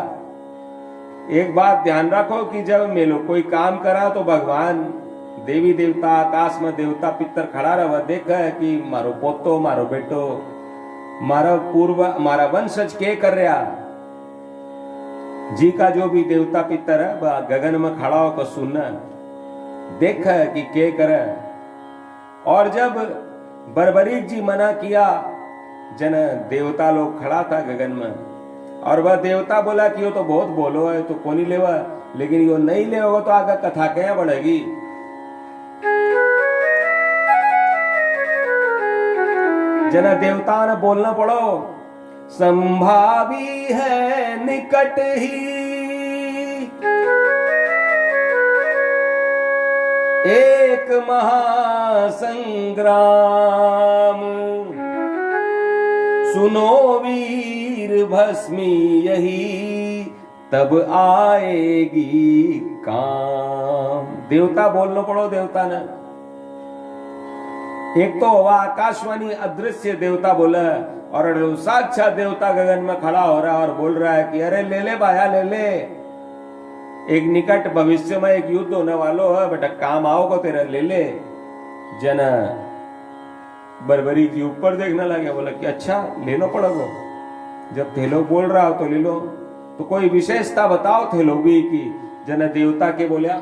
एक बात ध्यान रखो कि जब मेलो कोई काम करा तो भगवान देवी देवता, आकाश में देवता पितर खड़ा रहा, देख कि मारो पोतो, मारो बेटो, मारा पूर्व, मारा वंशज के कर रहा जी का जो भी देवता पितर है गगन में खड़ा होकर सुनना, देख कि के करे। और जब बर्बरीक जी मना किया, जन देवता लोग खड़ा था गगन में, और वह देवता बोला कि वो तो बहुत बोलो है तो कोनी लेवा, लेकिन यो नहीं ले होगा तो आगे कथा क्या बढ़ेगी। जना देवता ने बोलना पड़ो, संभावी है निकट ही एक महासंग्राम, सुनो वीर भस्मी यही तब आएगी काम। देवता बोलना पड़ो देवता ने। एक तो वह आकाशवाणी अदृश्य देवता बोला, और साक्षात देवता गगन में खड़ा हो रहा है और बोल रहा है कि अरे ले ले भाया ले ले, एक निकट भविष्य में एक युद्ध होने वालो है बेटा, काम आओगे तेरा, ले ले। जना बरबरी जी ऊपर देखने लगे, बोला कि अच्छा ले लो पड़ोगो, जब थे लोग बोल रहा हो तो ले लो, तो कोई विशेषता बताओ थे लोग भी की। जना देवता के बोलिया,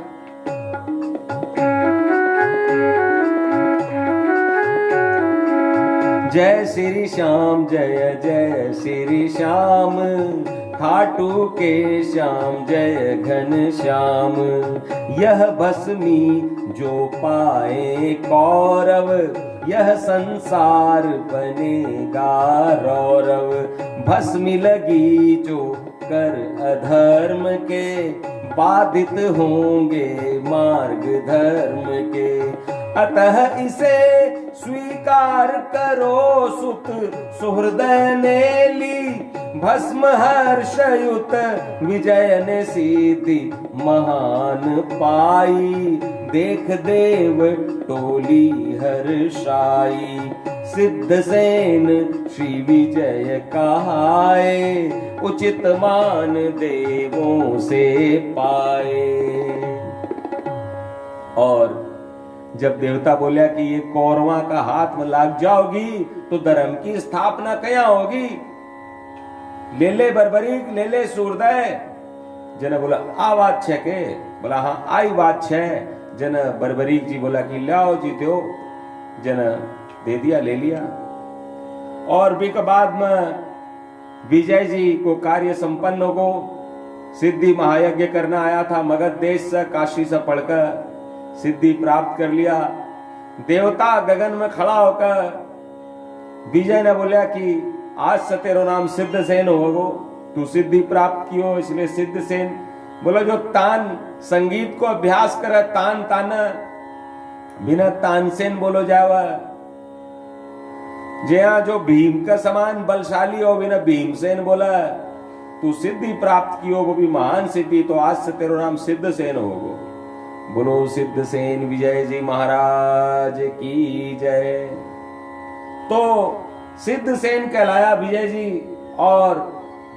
जय श्री श्याम जय जय श्री श्याम, खाटू के श्याम जय घन श्याम। यह भस्मी जो पाए कौरव, यह संसार बनेगा रौरव। भस्मी लगी जो कर अधर्म के, बाधित होंगे मार्ग धर्म के। अतः इसे स्वीकार करो सुत सुहृदय ने ली, भस्म हर्षयुत विजय ने सिद्धि महान पाई। देख देव टोली हर्षाई, सिद्ध सेन श्री विजय कहाए। उचित मान देवों से पाए। और जब देवता बोला कि ये कौरवा का हाथ में लाग जाओगी तो धर्म की स्थापना क्या होगी, ले ले बर्बरीक, ले ले सूर्योदय। जन बोला आ बात छे के, बोला हाँ आई बात छे। जन बर्बरीक जी बोला कि लाओ जी दो, जन दे दिया, ले लिया। और भी के बाद में विजय जी को कार्य संपन्न हो, सिद्धि महायज्ञ करना आया था मगध देश से, काशी से पढ़कर सिद्धि प्राप्त कर लिया। देवता गगन में खड़ा होकर विजय ने बोला कि आज से तेरो नाम सिद्ध सेन होगो, तू सिद्धि प्राप्त कियो इसलिए सिद्ध सेन। बोला जो तान संगीत को अभ्यास करे, तान ताना बिना तानसेन बोलो जावा। जया जो भीम का समान बलशाली हो, बिना भीमसेन बोला तू सिद्धि प्राप्त कियो, वो भी महान सिद्धि, तो आज से तेरो नाम सिद्ध सेन होगो। बोलो सिद्ध सेन विजय जी महाराज की जय। तो सिद्ध सेन कहलाया विजय जी, और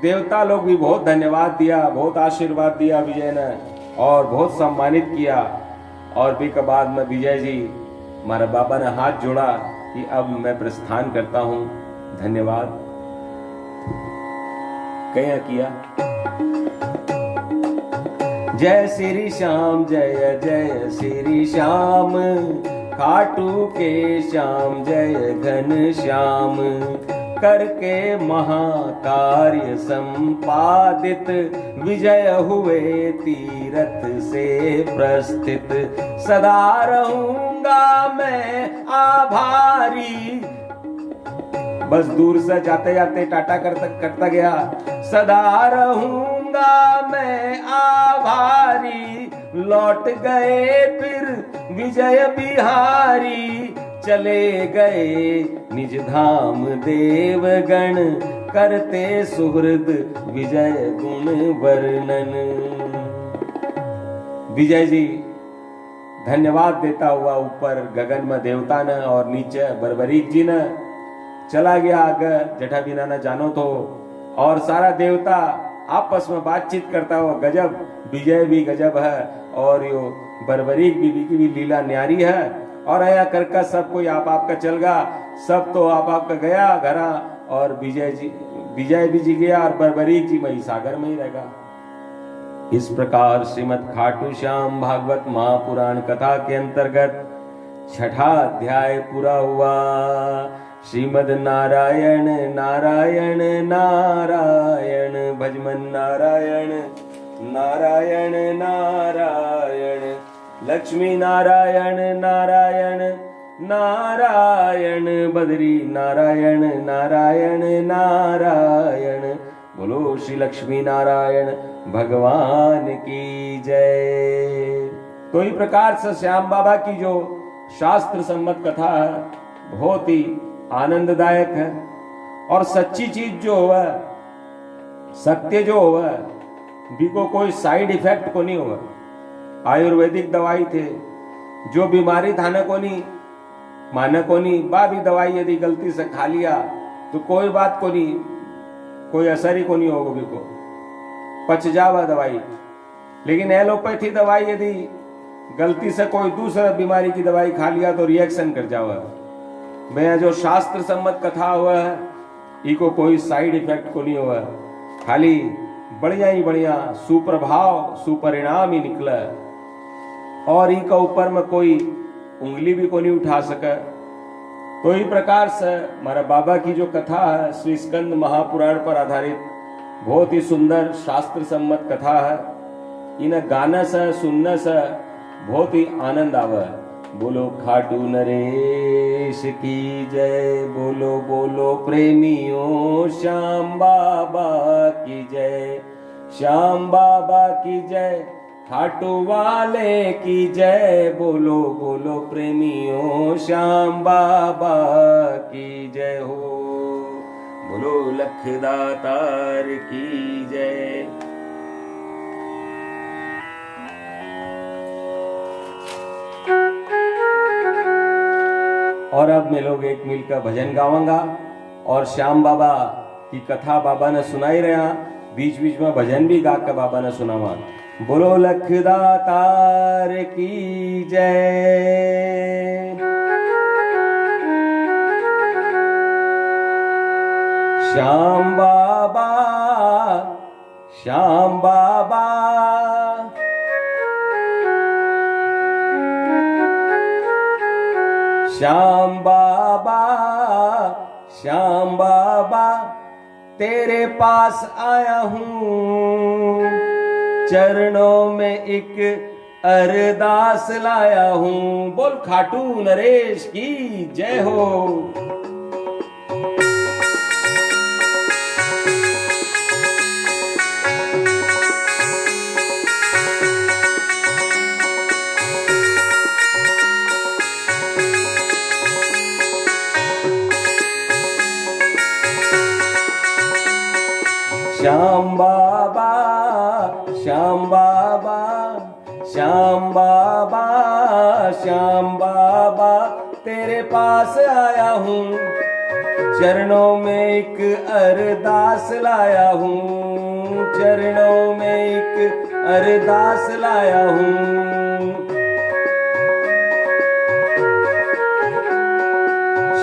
देवता लोग भी बहुत धन्यवाद दिया, बहुत आशीर्वाद दिया विजय ने, और बहुत सम्मानित किया। और भी के बाद में विजय जी हमारे बाबा ने हाथ जोड़ा कि अब मैं प्रस्थान करता हूं, धन्यवाद क्या किया। जय श्री श्याम जय जय श्री श्याम, खाटू के श्याम जय घन श्याम। करके महाकार्य संपादित, विजय हुए तीरथ से प्रस्थित। सदा रहूंगा मैं आभारी, बस दूर से जाते जाते टाटा करता गया। सदा रहूंगा मैं आभारी, लौट गए फिर विजय बिहारी। चले गए निज धाम देवगण, करते सुहृद विजय गुण वर्णन। विजय जी धन्यवाद देता हुआ ऊपर गगन में देवता ने और नीचे बर्बरीक जी ने चला गया आगे जटाबिना न जानो तो, और सारा देवता आपस में बातचीत करता हुआ गजब, विजय भी गजब है और यो बर्बरीक बीबी की भी लीला न्यारी है। और आया करका सब कोई आप का चल गया, सब तो आप का गया घरा, और विजय भी जी गया और बर्बरीक जी मई सागर में ही रहेगा। इस प्रकार श्रीमद खाटू श्याम भागवत महापुराण कथा के अंतर्गत छठा अध्याय पूरा हुआ। श्रीमद नारायण नारायण नारायण भजमन नारायण नारायण नारायण, लक्ष्मी नारायण नारायण नारायण, बद्री नारायण नारायण नारायण। बोलो श्री लक्ष्मी नारायण भगवान की जय। तो इस प्रकार से श्याम बाबा की जो शास्त्र सम्मत कथा है बहुत ही आनंददायक है, और सच्ची चीज जो है, सत्य जो है, बिको कोई साइड इफेक्ट को नहीं होगा। आयुर्वेदिक दवाई थे, जो बीमारी थाने को नहीं माने को नहीं, बा भी दवाई यदि गलती से खा लिया तो कोई बात को नहीं, कोई असर ही को नहीं होगा, बिको पच जावा दवाई। लेकिन एलोपैथी दवाई यदि गलती से कोई दूसरा बीमारी की दवाई खा लिया तो रिएक्शन कर जावा। मैं जो शास्त्र सम्मत कथा हुआ है इको कोई साइड इफेक्ट को नहीं हुआ, खाली बढ़िया ही बढ़िया सुप्रभाव सुपरिणाम ही निकला, और इका ऊपर में कोई उंगली भी को नहीं उठा सका। तो इस प्रकार से हमारा बाबा की जो कथा है श्री स्कंद महापुराण पर आधारित बहुत ही सुंदर शास्त्र सम्मत कथा है। इन गाने से सुनने से बहुत ही आनंद आवे। बोलो खाटू नरेश की जय, बोलो बोलो प्रेमियों श्याम बाबा की जय, श्याम बाबा की जय, खाटू वाले की जय। बोलो बोलो प्रेमियों श्याम बाबा की जय हो, बोलो लखदातार की जय। और अब मैं लोग एक मिल का भजन गावांगा और श्याम बाबा की कथा बाबा ने सुनाई रहा, बीच बीच में भजन भी गा के बाबा ने सुनावा। बोलो लखदातार की जय। श्याम बाबा श्याम बाबा श्याम बाबा श्याम बाबा तेरे पास आया हूँ, चरणों में एक अरदास लाया हूँ। बोल खाटू नरेश की जय हो। श्याम बाबा श्याम बाबा श्याम बाबा श्याम बाबा तेरे पास आया हूँ, चरणों में एक अरदास लाया हूँ, चरणों में एक अरदास लाया हूँ।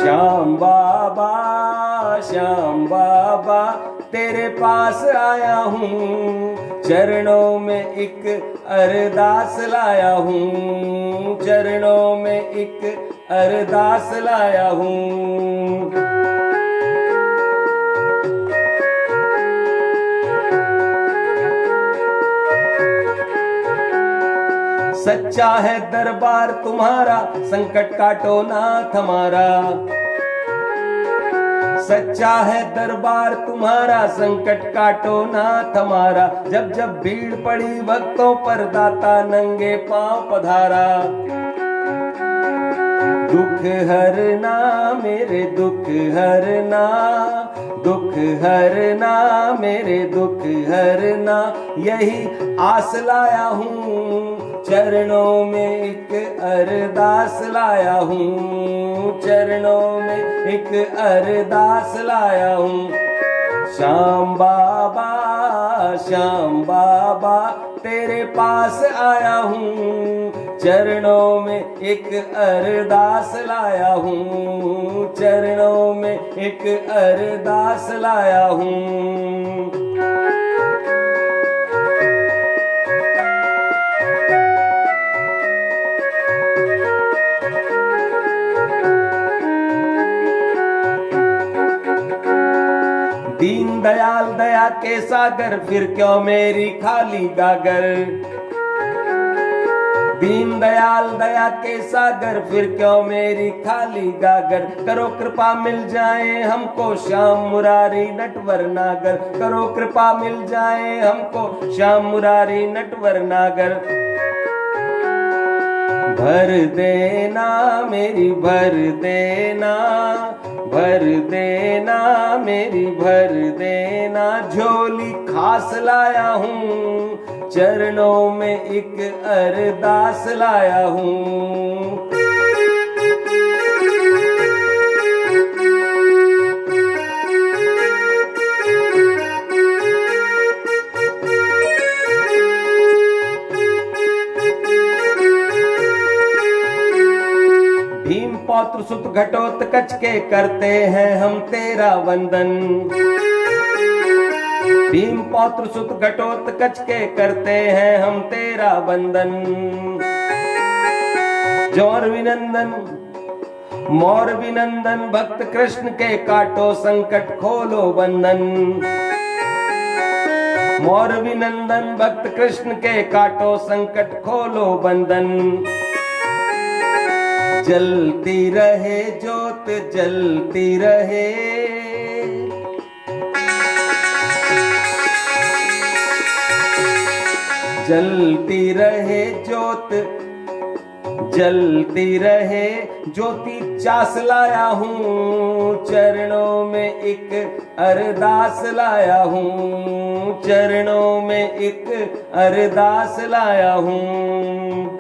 श्याम बाबा तेरे पास आया हूँ, चरणों में एक अरदास लाया हूँ, चरणों में एक अरदास लाया हूँ। सच्चा है दरबार तुम्हारा, संकट काटो नाथ हमारा। सच्चा है दरबार तुम्हारा, संकट काटो नाथ हमारा। जब जब भीड़ पड़ी भक्तों पर, दाता नंगे पांव पधारा। दुख हरना मेरे दुख हरना, दुख हरना मेरे दुख हरना, यही आस लाया हूँ चरणों में एक अरदास लाया हूँ, चरणों में एक अरदास लाया हूँ। श्याम बाबा श्याम बाबा तेरे पास आया हूँ, चरणों में एक अरदास लाया हूँ, चरणों में एक अरदास लाया हूँ। दीन दयाल दया के सागर फिर क्यों मेरी खाली गागर, दीन दयाल दया के सागर फिर क्यों मेरी खाली गागर, करो कृपा मिल जाए हमको श्याम मुरारी नटवर नागर, करो कृपा मिल जाए हमको श्याम मुरारी नटवर नागर। भर देना मेरी भर देना, भर देना मेरी भर देना, झोली खास लाया हूँ, चरणों में एक अरदास लाया हूँ। भीम पौत्र सुत घटोत्कच के करते हैं हम तेरा वंदन, भीम पौत्र सुत घटोत्कच के करते हैं हम तेरा वंदन। जौर विनंदन मोर विनंदन भक्त कृष्ण के काटो संकट खोलो बंधन, मोर विनंदन भक्त कृष्ण के काटो संकट खोलो बंधन। जलती रहे ज्योत जलती रहे, जलती रहे ज्योत जलती रहे, ज्योति चास लाया हूँ, चरणों में एक अरदास लाया हूँ, चरणों में एक अरदास लाया हूँ।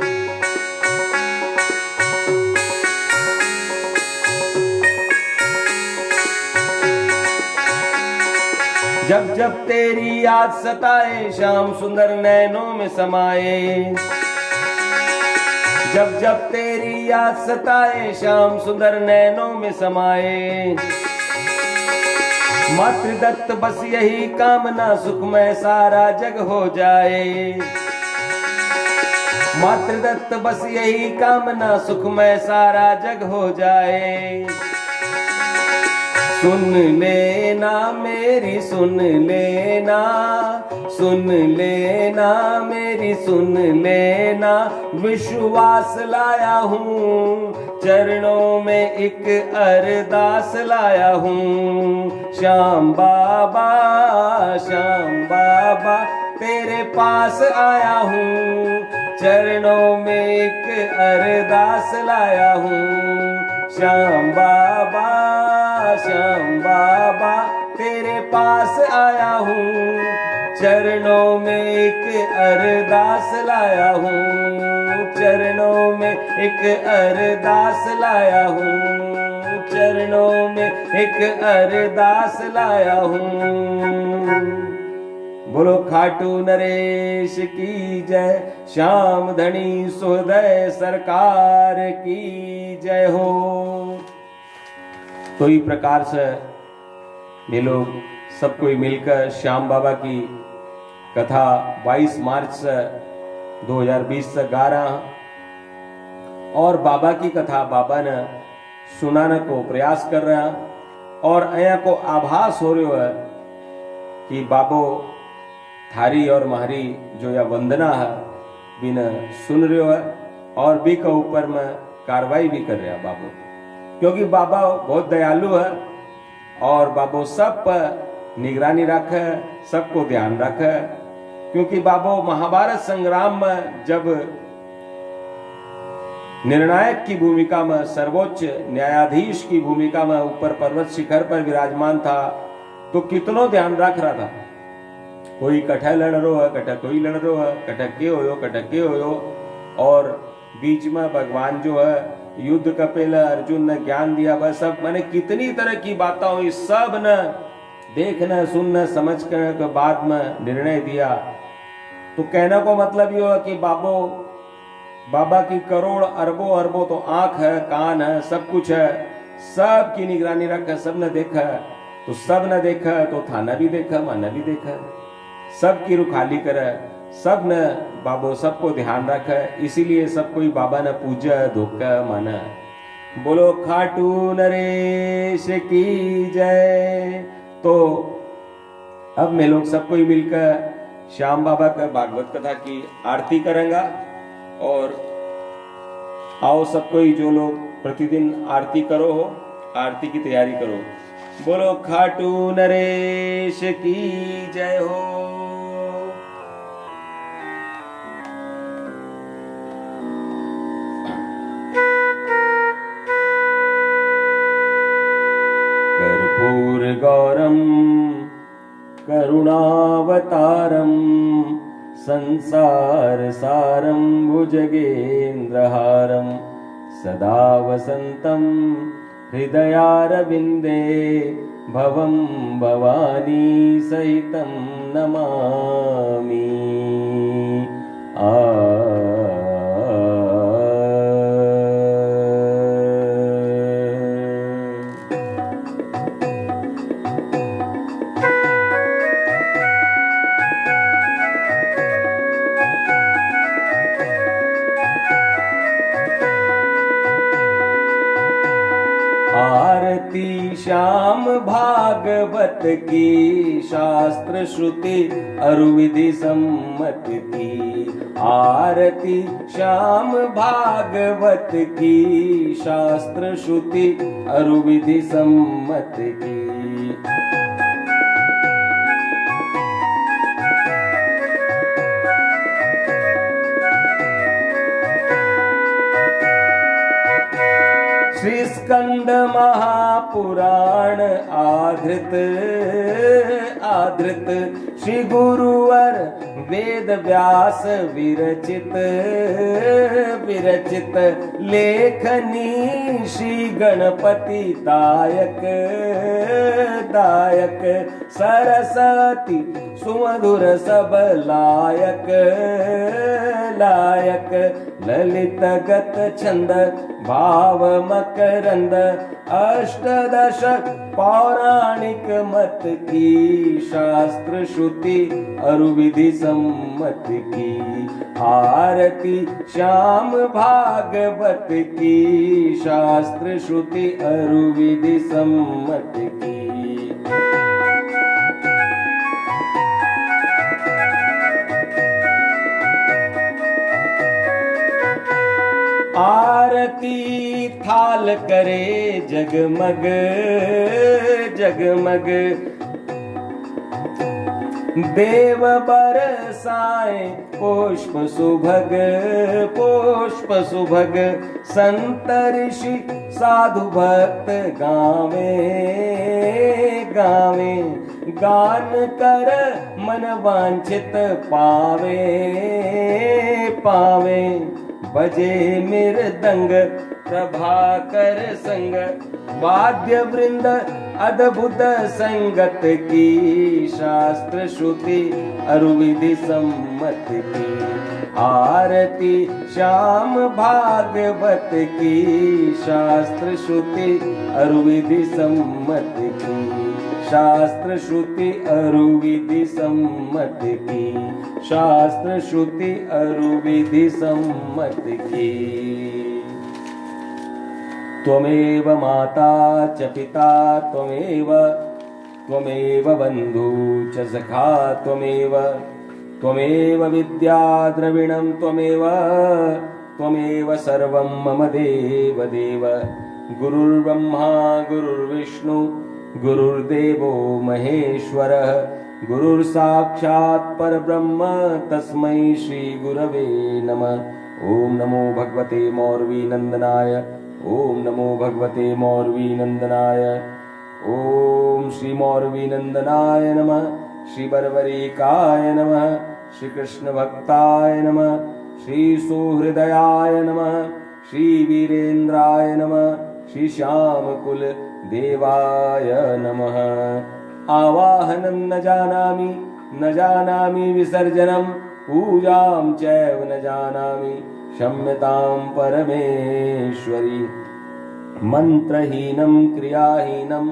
जब जब तेरी याद सताए श्याम सुंदर नैनों में समाए, जब जब तेरी याद सताए श्याम सुंदर नैनों में समाए। मातृदत्त बस यही कामना सुखमय सारा जग हो जाए, मातृदत्त बस यही कामना सुखमय सारा जग हो जाए। सुन लेना मेरी सुन लेना, सुन लेना मेरी सुन लेना, विश्वास लाया हूँ, चरणों में एक अरदास लाया हूँ। श्याम बाबा तेरे पास आया हूँ, चरणों में एक अरदास लाया हूँ। श्याम बाबा तेरे पास आया हूँ, चरणों में एक अरदास लाया हूँ, चरणों में एक अरदास लाया हूँ, चरणों में एक अरदास लाया हूँ। बोलो खाटू नरेश की जय, श्याम धनी सुहृदय सरकार की जय हो। तो इस प्रकार से ये लोग सब कोई मिलकर श्याम बाबा की कथा 22 मार्च से 2020 से गा रहा, और बाबा की कथा बाबा ने सुनाने को प्रयास कर रहा, और अया को आभास हो रहा है कि बाबो थारी और मारी जो या वंदना है बिना सुन रहे है, और भी के ऊपर में कार्रवाई भी कर रहा बाबो, क्योंकि बाबा बहुत दयालु है और बाबो सब पर निगरानी रखे, सबको ध्यान रखे। क्योंकि बाबो महाभारत संग्राम में जब निर्णायक की भूमिका में, सर्वोच्च न्यायाधीश की भूमिका में ऊपर पर्वत शिखर पर विराजमान था, तो कितनो ध्यान रख रहा था। कोई कठे लड़ रो है, कठे कोई लड़ रो है, कटके हो, और बीच में भगवान जो है युद्ध का पहले अर्जुन ने ज्ञान दिया। वह सब मैंने कितनी तरह की बातें हुई, सब न देखना सुनना समझ कर के बाद में निर्णय दिया। तो कहने को मतलब ये है कि बाबा की करोड़ अरबों तो आंख है, कान है, सब कुछ है, सब की निगरानी रखा, सब ने देखा। तो सब ने देखा तो थाना भी देखा, माना भी देखा, सब की रुखाली करे, सब ने बाबो सबको ध्यान रखा, इसीलिए सब कोई बाबा ने पूजा धोखा माना। बोलो खाटू नरेश की जय। तो अब मैं लोग सब कोई मिलकर श्याम बाबा का भागवत कथा की आरती करेंगे। और आओ सब कोई जो लोग प्रतिदिन आरती करो हो, आरती की तैयारी करो। बोलो खाटू नरेश की जय हो। कर्पूर गौरम करुणावतारम संसार सारम भुजगेन्द्रहारम सदा वसंतम हृदयारविंदे भवं भवानी सहितं नमामि। आरती श्याम भागवत की शास्त्र श्रुति अरुविधि सम्मत की। आरती श्याम भागवत की शास्त्र श्रुति अरुविधि सम्मत की। श्री स्कंद महापुराण आधृत श्री गुरुवर वेद व्यास विरचित लेखनी श्री गणपति दायक सरस्वती सुमधुर सब लायक ललित गत छंद भाव मकरंद अष्टदश पौराणिक मत की शास्त्र श्रुति अरुविधि सम्मत की। आरती श्याम भागवत की शास्त्र श्रुति अरुविधि सम्मत की। आरती थाल करे जगमग जगमग देव बरसाए पुष्प सुभग संत ऋषि साधु भक्त गावे गान कर मन वांछित पावे बजे मृदंग प्रभाकर संग वाद्य वृंद अद्भुत संगत की शास्त्र श्रुति अरुविधि सम्मत की। आरती श्याम भागवत की शास्त्र श्रुति अरुविधि सम्मत की। शास्त्र श्रुति अरुविधि सम्मत की। शास्त्र श्रुति अरुविधि सम्मत की। त्वमेव माता च पिता त्वमेव बन्धु च सखा त्वमेव विद्या द्रविणं त्वमेव सर्वं मम देव गुरुर्ब्रह्मा गुरुर्विष्णु गुरुर्देवो महेश्वरः गुरुर्साक्षात् परब्रह्म तस्मै श्री गुरवे नमः। ओम नमो भगवते मौरवी नंदनाय। ओम नमो भगवते मौरवी नंदनाय। ओम श्री मौरवी नंदनाय नमः। श्री बर्बरीकाय नमः। श्री कृष्ण भक्ताय नमः। श्री सुहृदयाय नमः। श्री वीरेंद्राय नमः। श्री श्याम कुल देवाय नमः। आवाहनं न जानामि विसर्जनं पूजां चैव न जानामि क्षम्यतां परमेश्वरी। मंत्रहीनं क्रियाहीनं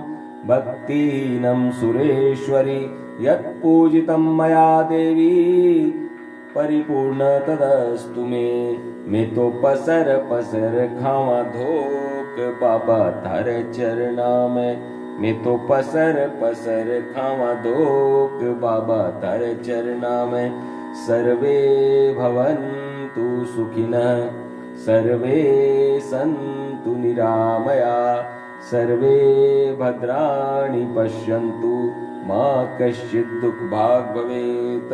भक्तिहीनं सुरेश्वरी यत्पूजितं मया देवी परिपूर्ण तदस्तु मे। मैं तो पसर पसर खावा धोक बाबा थारे चरना में। मैं तो पसर पसर खावा धोक बाबा थारे चरना में। सर्वे भवन्तु सुखिनः सर्वे सन्तु निरामया सर्वे भद्राणि पश्यन्तु मा कश्चित् दुःखभाग् भवेत्।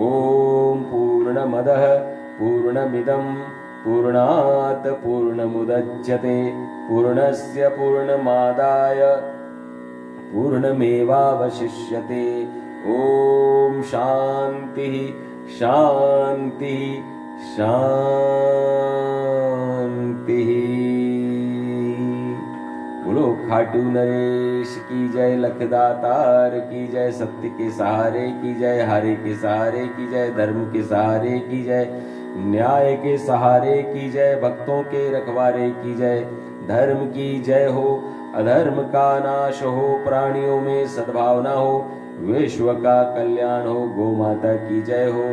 ओम पूर्णमदः पूर्णमिदं पूर्णात् पूर्णमुदच्यते पूर्णस्य पूर्णमादाय पूर्णमेवावशिष्यते। ओम शांति शांति शांति। बोलो खाटू नरेश की जय, लखदातार की जय, सत्य के सहारे की जय, हारे के सहारे की जय, धर्म के सहारे की जय, न्याय के सहारे की जय, भक्तों के रखवारे की जय। धर्म की जय हो, अधर्म का नाश हो, प्राणियों में सद्भावना हो, विश्व का कल्याण हो। गौ माता की जय हो,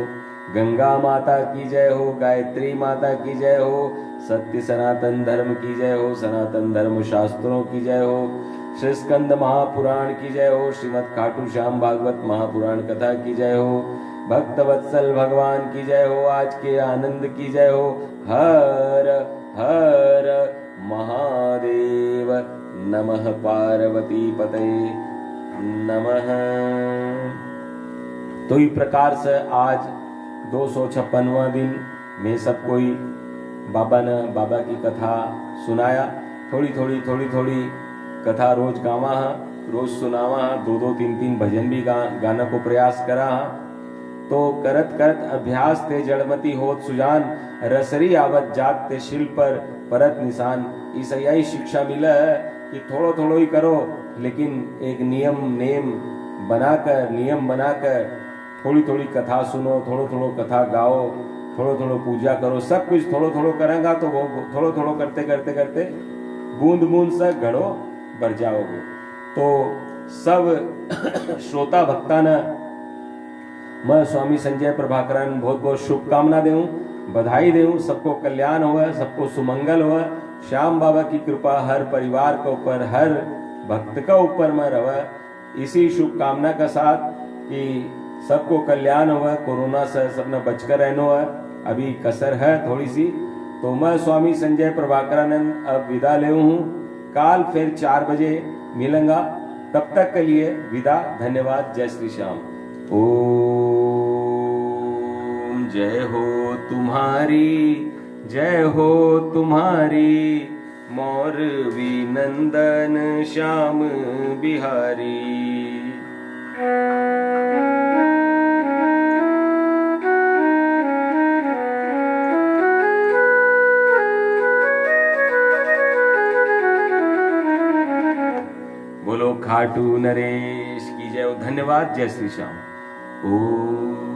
गंगा माता की जय हो, गायत्री माता की जय हो, सत्य सनातन धर्म की जय हो, सनातन धर्म शास्त्रों की जय हो, श्री स्कंद महापुराण की जय हो, श्रीमद खाटू श्याम भागवत महापुराण कथा की जय हो, भक्त वत्सल भगवान की जय हो, आज के आनंद की जय हो। हर हर महादेव नमः। पार्वती पते नमः। तो इस प्रकार से आज 256वां दिन में सब कोई बाबा ने बाबा की कथा सुनाया। थोड़ी थोड़ी कथा रोज गावा, रोज सुनावा, 2-2 3-3 भजन भी गाना को प्रयास करा। तो करत करत अभ्यास ते जड़मती होत सुजान, रसरी आवत जात ते शिल पर परत निशान। इस यही शिक्षा मिला कि थोड़ो ही करो, लेकिन एक नियम बनाकर थोड़ी कथा सुनो, थोड़ो कथा गाओ, थोड़ो पूजा करो। सब कुछ थोड़ो करेंगा तो वो थोड़ो करते बूंद से घड़ो भर जाओगे। तो सब श्रोता भक्ता ने मैं स्वामी संजय प्रभाकरन बहुत बहुत शुभकामना देऊं, बधाई देऊं। सबको कल्याण हो, सबको सुमंगल हो। श्याम बाबा की कृपा हर परिवार के ऊपर, हर भक्त का ऊपर में रहे। इसी शुभकामना का साथ कि सबको कल्याण हो, कोरोना से सबने बचकर रहना है। अभी कसर है थोड़ी सी। तो मैं स्वामी संजय प्रभाकरानंद अब विदा ले हूँ। काल फिर 4 बजे मिलेंगा। तब तक के लिए विदा। धन्यवाद। जय श्री श्याम। ओम जय हो तुम्हारी, जय हो तुम्हारी, मौरवी नंदन श्याम बिहारी। बोलो खाटू नरेश की जय। धन्यवाद। जय श्री श्याम। ओम